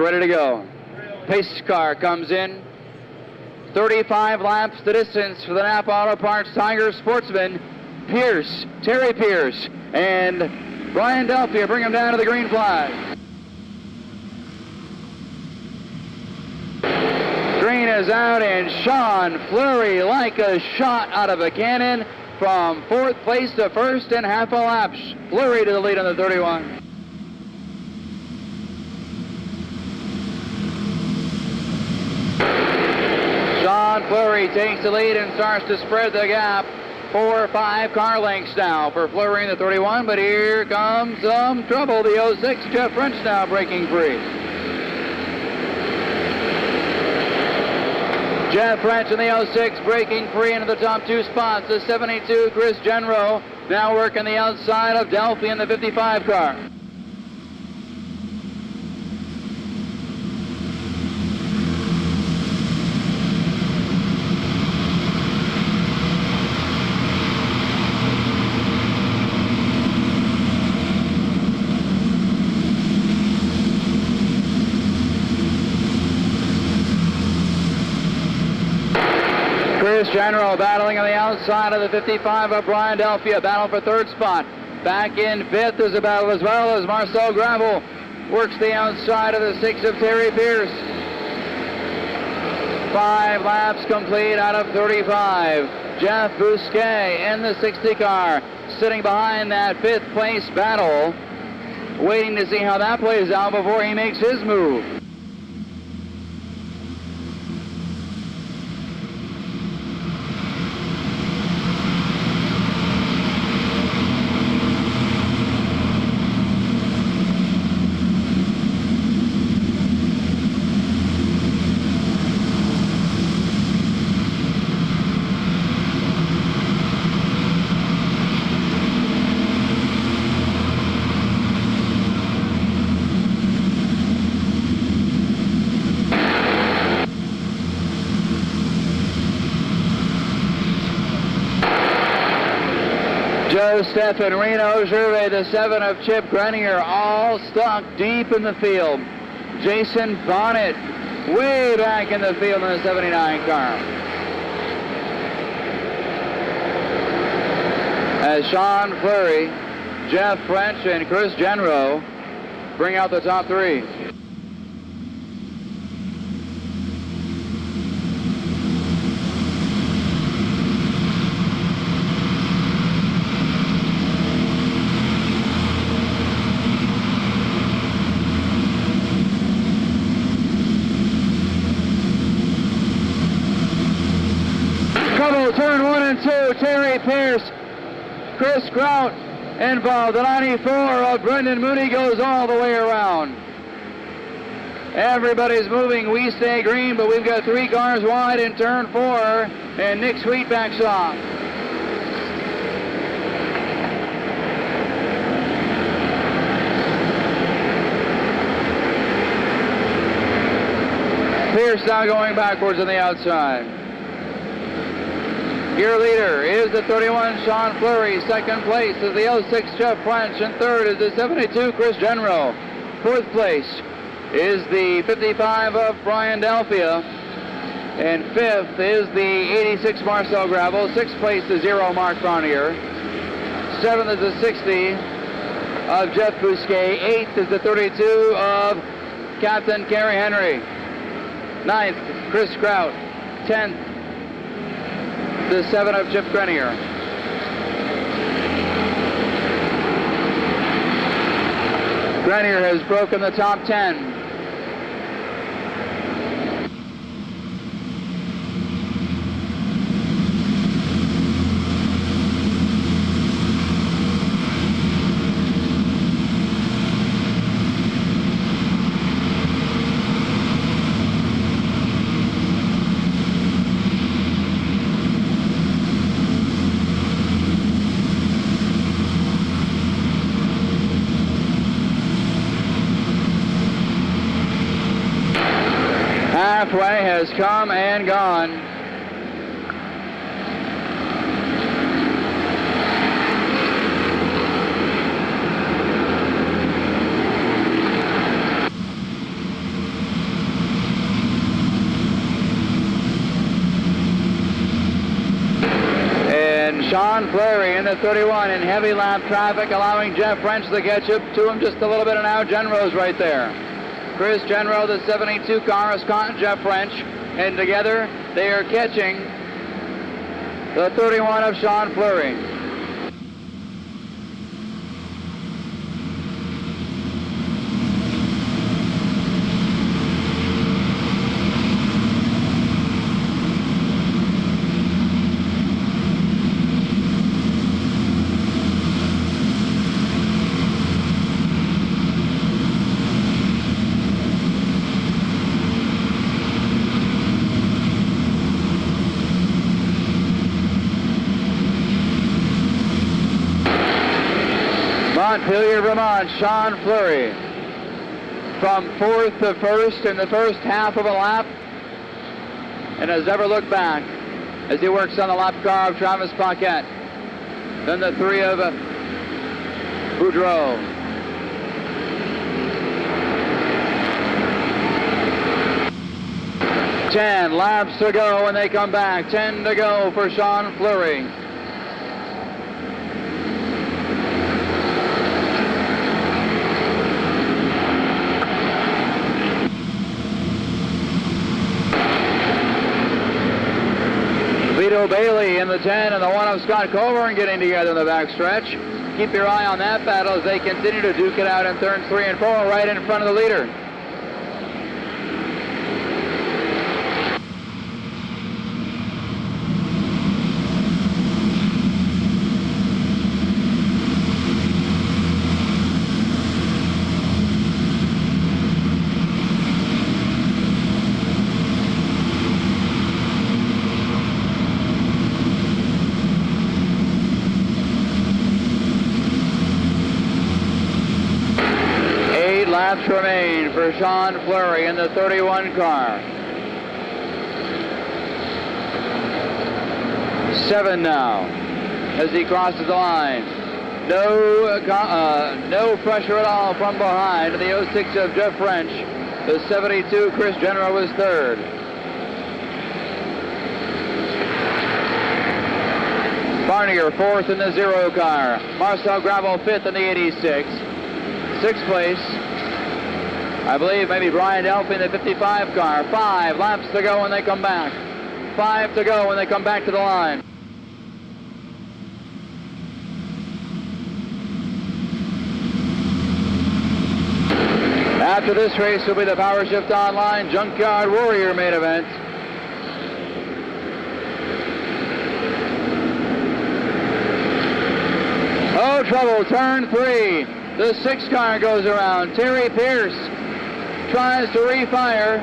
Ready to go. Pace car comes in. 35 laps the distance for the Napa Auto Parts Tiger Sportsman. Pierce, Terry Pierce, and Brian Delphia bring him down to the green flag. Green is out, and Sean Fleury, like a shot out of a cannon, from 4th place to 1st in half a lap. Fleury to the lead on the 31. Sean Fleury takes the lead and starts to spread the gap. 4 or 5 car lengths now for Fleury in the 31, but here comes some trouble. The 06, Jeff French now breaking free. Jeff French in the 06 breaking free into the top 2 spots. The 72, Chris Genro, now working the outside of Delphi in the 55 car. Chris General battling on the outside of the 55 of Brian Delphia, battle for 3rd spot. Back in 5th is a battle as well as Marcel Gravel works the outside of the 6 of Terry Pierce. 5 laps complete out of 35. Jeff Bousquet in the 60 car. sitting behind that 5th place battle, waiting to see how that plays out before he makes his move. Joseph and Reno Gervais, the 7 of Chip Grenier, all stuck deep in the field. Jason Bonnet way back in the field in the 79 car. As Sean Fleury, Jeff French, and Chris Genro bring out the top 3. Turn 1 and 2, Terry Pierce, Chris Grout involved. The 94 of Brendan Mooney goes all the way around. Everybody's moving. We stay green, but we've got 3 cars wide in turn 4, and Nick Sweet backs off. Pierce now going backwards on the outside. Your leader is the 31, Sean Fleury. Second place is the 06, Jeff French. And third is the 72, Chris Genro. Fourth place is the 55 of Brian Delphia. And fifth is the 86, Marcel Gravel. Sixth place, the 0, Mark Brownier. Seventh is the 60 of Jeff Bousquet. Eighth is the 32 of Captain Kerry Henry. Ninth, Chris Grout. 10th, the 7 of Chip Grenier. Grenier has broken the top 10. Halfway has come and gone. And Sean Fleury in the 31 in heavy lap traffic, allowing Jeff French to catch up to him just a little bit, and now Genro's right there. Chris Genro, the 72 car, Scott and Jeff French, and together they are catching the 31 of Sean Fleury. Montpelier, Vermont, Sean Fleury from 4th to 1st in the first half of a lap, and has never looked back as he works on the lap car of Travis Paquette. Then the 3 of Boudreau. Ten laps to go when they come back. 10 to go for Sean Fleury. Vito Bailey in the 10 and the 1 of Scott Coburn getting together in the backstretch. Keep your eye on that battle as they continue to duke it out in turns 3 and 4 right in front of the leader. Laps remain for Sean Fleury in the 31 car. 7 now as he crosses the line. No pressure at all from behind. The 06 of Jeff French. The 72 Chris Jenner was third. Barnier fourth in the 0 car. Marcel Gravel fifth in the 86. Sixth place, I believe maybe Brian Delphi in the 55 car. 5 laps to go when they come back. 5 to go when they come back to the line. After this race will be the Power Shift Online Junkyard Warrior main event. Oh, trouble, turn 3. The 6 car goes around. Terry Pierce tries to refire.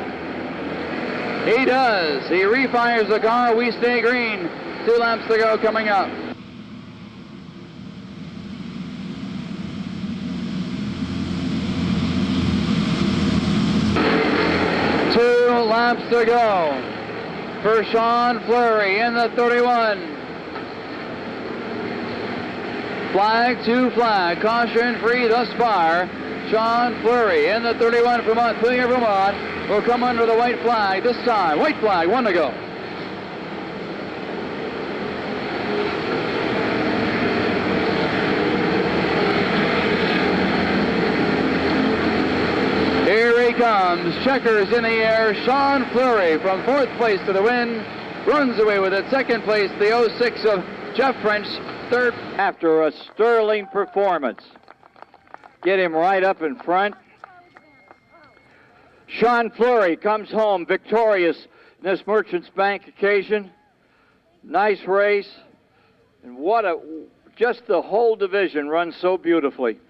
He does. He refires the car. We stay green. 2 laps to go coming up. Two laps to go for Sean Fleury in the 31. Flag to flag, caution free thus far. Sean Fleury in the 31 from Montpelier, Vermont will come under the white flag this time. White flag, 1 to go. Here he comes, checkers in the air. Sean Fleury from 4th place to the win, runs away with it. 2nd place, the 06 of Jeff French. 3rd. After a sterling performance. Get him right up in front. Sean Fleury comes home victorious in this Merchants Bank occasion. Nice race. And just the whole division runs so beautifully.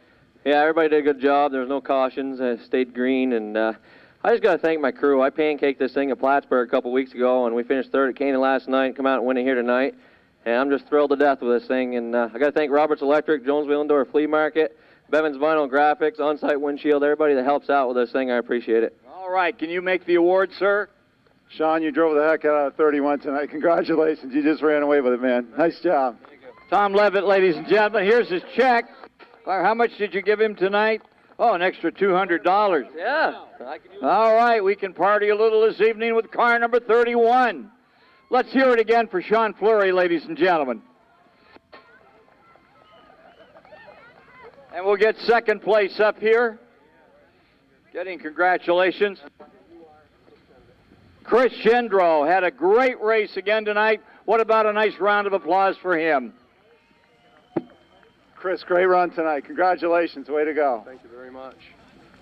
Yeah, everybody did a good job. There was no cautions. I stayed green, and I just got to thank my crew. I pancaked this thing at Plattsburgh a couple weeks ago, and we finished 3rd at Canaan last night and come out and win it here tonight. And I'm just thrilled to death with this thing. And I got to thank Roberts Electric, Jones Willendorf Flea Market, Bevins Vinyl Graphics, On-Site Windshield, everybody that helps out with this thing. I appreciate it. All right, can you make the award, sir? Sean, you drove the heck out of 31 tonight. Congratulations. You just ran away with it, man. Nice job. Tom Levitt, ladies and gentlemen, here's his check. How much did you give him tonight? Oh, an extra $200. Yeah. All right, we can party a little this evening with car number 31. Let's hear it again for Sean Fleury, ladies and gentlemen. And we'll get 2nd place up here. Getting congratulations. Chris Gendro had a great race again tonight. What about a nice round of applause for him? Chris, great run tonight. Congratulations. Way to go. Thank you very much.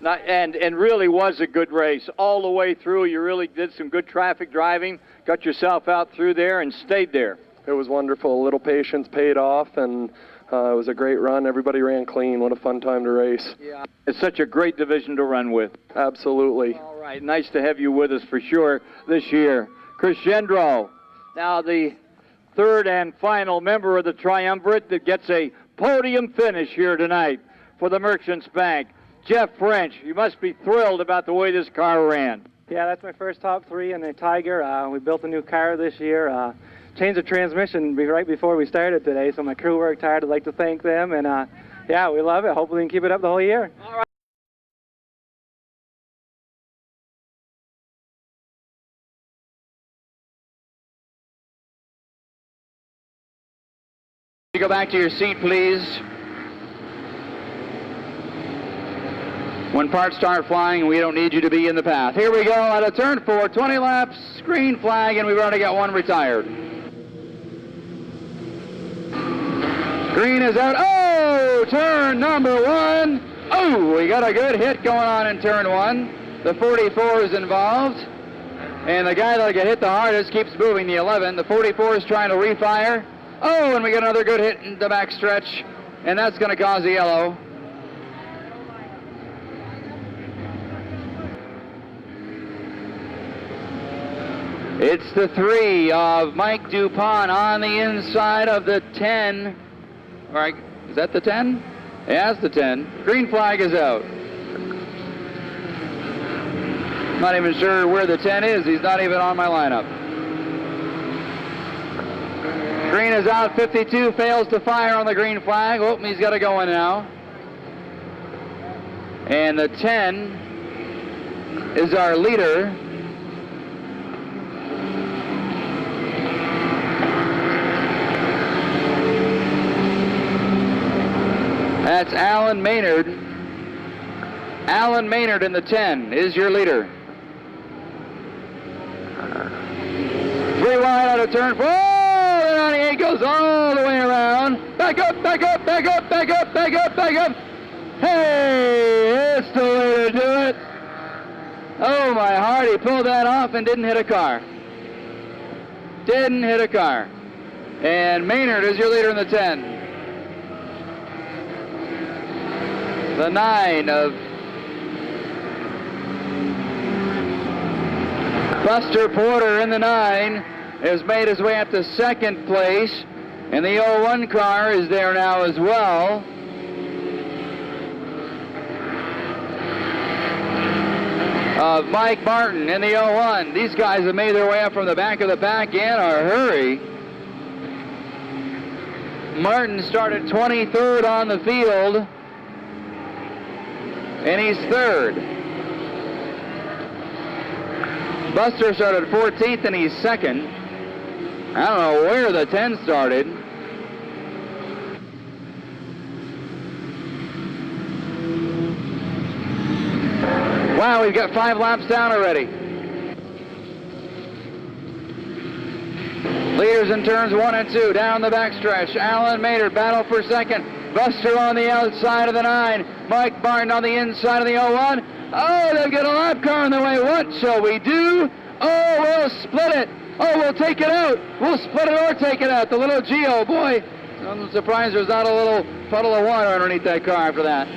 And really was a good race all the way through. You really did some good traffic driving, got yourself out through there and stayed there. It was wonderful. A little patience paid off, and it was a great run. Everybody ran clean. What a fun time to race. Yeah, it's such a great division to run with. Absolutely. All right, nice to have you with us for sure this year. Chris Gendro, now the 3rd and final member of the triumvirate that gets a podium finish here tonight for the Merchants Bank. Jeff French, you must be thrilled about the way this car ran. Yeah, that's my first top 3 in the Tiger. We built a new car this year. Changed the transmission right before we started today, so my crew worked hard. I'd like to thank them, and yeah, we love it. Hopefully we can keep it up the whole year. All right. You go back to your seat, please. When parts start flying, we don't need you to be in the path. Here we go at a turn 4, 20 laps, green flag, and we've already got 1 retired. Green is out. Oh, turn number 1. Oh, we got a good hit going on in turn 1. The 44 is involved. And the guy that got hit the hardest keeps moving, the 11. The 44 is trying to refire. Oh, and we got another good hit in the back stretch. And that's going to cause a yellow. It's the 3 of Mike Dupont on the inside of the 10. All right, is that the 10? Yeah, that's the 10. Green flag is out. Not even sure where the 10 is. He's not even on my lineup. Green is out. 52 fails to fire on the green flag. Oh, he's got to go in now. And the 10 is our leader. That's Alan Maynard. Alan Maynard in the 10 is your leader. 3 wide out of turn 4. The 98 goes all the way around. Back up, back up, back up, back up, back up, back up. Hey, it's the way to do it. Oh my heart, he pulled that off and didn't hit a car. Didn't hit a car. And Maynard is your leader in the 10. The 9 of Buster Porter in the 9 has made his way up to second place, and the 01 car is there now as well. Mike Martin in the 01. These guys have made their way up from the back of the pack in a hurry. Martin started 23rd on the field, and he's 3rd. Buster started 14th, and he's 2nd. I don't know where the 10 started. Wow, we've got 5 laps down already. Leaders in turns 1 and 2, down the backstretch. Alan Maynard battle for second. Buster on the outside of the 9. Mike Martin on the inside of the 01. Oh, they've got a lap car in the way. What shall we do? Oh, we'll split it. Oh, we'll take it out. We'll split it or take it out. The little Geo, boy. I'm surprised there's not a little puddle of water underneath that car after that.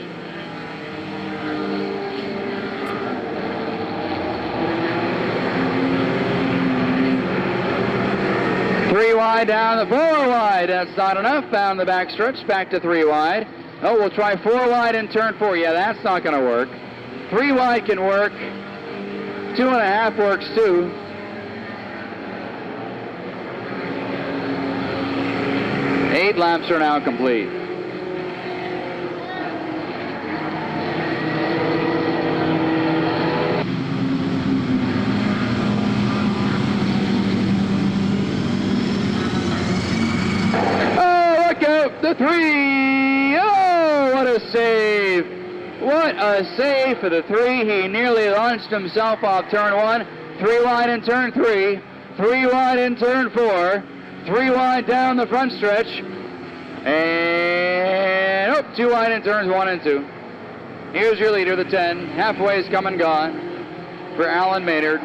Three wide down the 4 wide. That's not enough. Down the back stretch. Back to 3 wide. Oh, we'll try 4 wide in turn 4. Yeah, that's not going to work. 3 wide can work. 2.5 works too. Eight laps are now complete. The 3. Oh, what a save. What a save for the 3. He nearly launched himself off turn 1. 3 wide in turn 3. 3 wide in turn 4. 3 wide down the front stretch. And, 2 wide in turns 1 and 2. Here's your leader, the 10. Halfway's come and gone for Alan Maynard.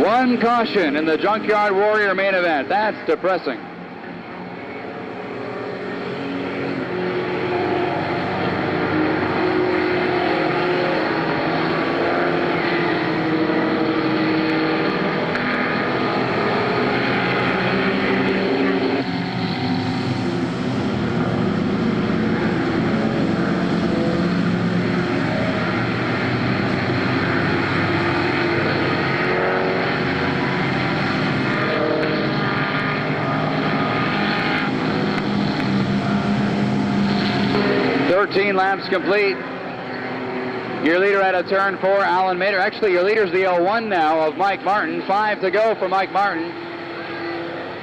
One caution in the Junkyard Warrior main event. That's depressing. Laps complete. Your leader at a turn 4, Alan Maynard. Actually, your leader's the 01 now of Mike Martin. 5 to go for Mike Martin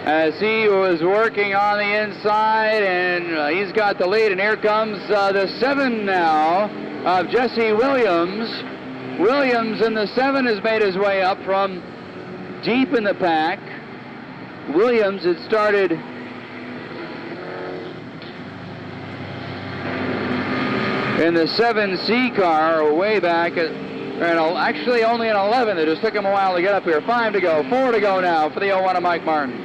as he was working on the inside, and he's got the lead. And here comes the 7 now of Jesse Williams Williams in the 7 has made his way up from deep in the pack. Williams had started in the 7C car way back at, actually only an 11. It just took him a while to get up here. 5 to go, 4 to go now for the 01 of Mike Martin.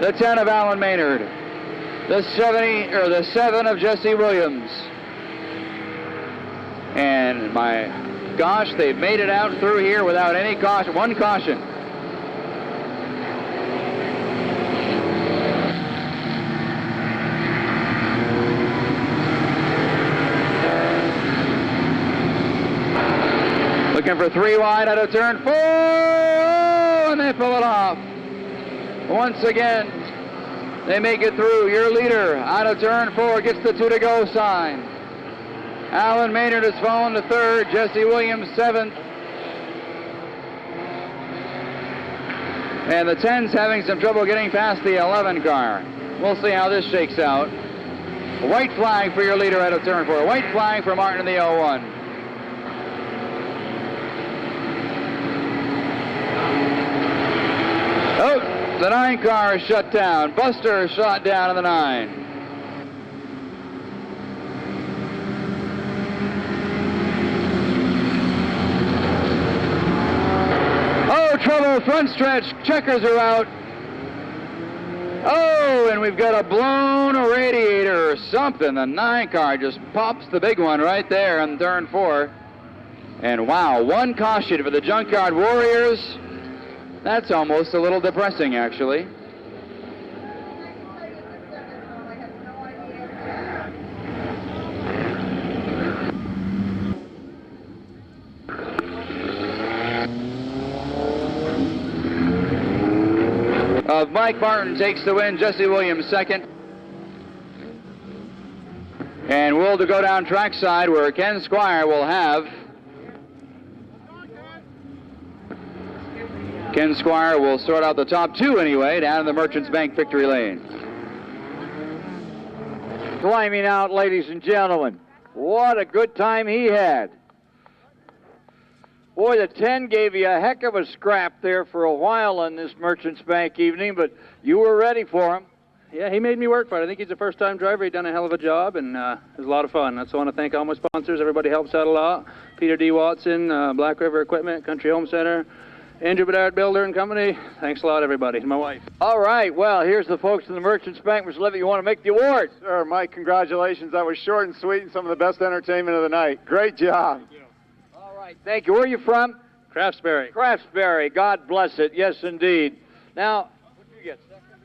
The 10 of Alan Maynard. The 7 of Jesse Williams. And my gosh, they've made it out through here without any caution. One caution. Looking for 3 wide out of turn 4. Oh, and they pull it off. Once again, they make it through. Your leader out of turn 4 gets the 2 to go sign. Alan Maynard has fallen to 3rd. Jesse Williams 7th. And the 10's having some trouble getting past the 11 car. We'll see how this shakes out. A white flag for your leader out of turn 4. A white flag for Martin in the 01. Oh, the 9 car is shut down. Buster is shot down in the 9. Oh, trouble, front stretch. Checkers are out. Oh, and we've got a blown radiator or something. The 9 car just pops the big one right there on turn 4. And wow, 1 caution for the Junkyard Warriors. That's almost a little depressing, actually. Mike Martin takes the win, Jesse Williams 2nd. And we'll go down trackside where Ken Squire will have. Ken Squire will sort out the top 2 anyway, down in the Merchants Bank victory lane. Climbing out, ladies and gentlemen. What a good time he had. Boy, the 10 gave you a heck of a scrap there for a while on this Merchants Bank evening, but you were ready for him. Yeah, he made me work for it. I think he's a first-time driver. He's done a hell of a job, and it was a lot of fun. I want to thank all my sponsors. Everybody helps out a lot. Peter D. Watson, Black River Equipment, Country Home Center, Andrew Bedard Builder and Company. Thanks a lot, everybody. And my wife. All right, well, here's the folks in the Merchants Bank. Mr. Levitt, you want to make the award? Sure, Mike, congratulations. That was short and sweet and some of the best entertainment of the night. Great job. Thank you. All right, thank you. Where are you from? Craftsbury. Craftsbury. God bless it. Yes, indeed. Now, what did you get?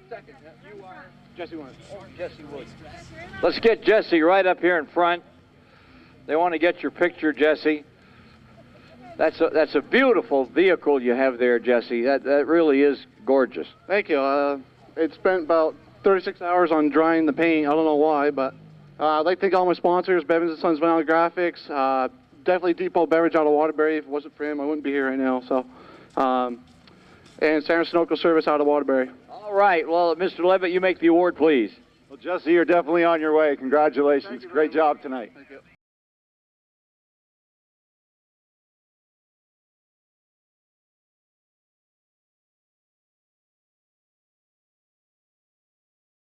Second. You are? Jesse Williams. Oh, Jesse Williams. Let's get Jesse right up here in front. They want to get your picture, Jesse. That's a beautiful vehicle you have there, Jesse. That really is gorgeous. Thank you. It spent about 36 hours on drying the paint. I don't know why, but I'd like to thank all my sponsors, Bevins & Sons Vinyl Graphics, definitely Depot Beverage out of Waterbury. If it wasn't for him, I wouldn't be here right now. So, and San Sunoco Service out of Waterbury. All right. Well, Mr. Levitt, you make the award, please. Well, Jesse, you're definitely on your way. Congratulations. Great job tonight. Thank you.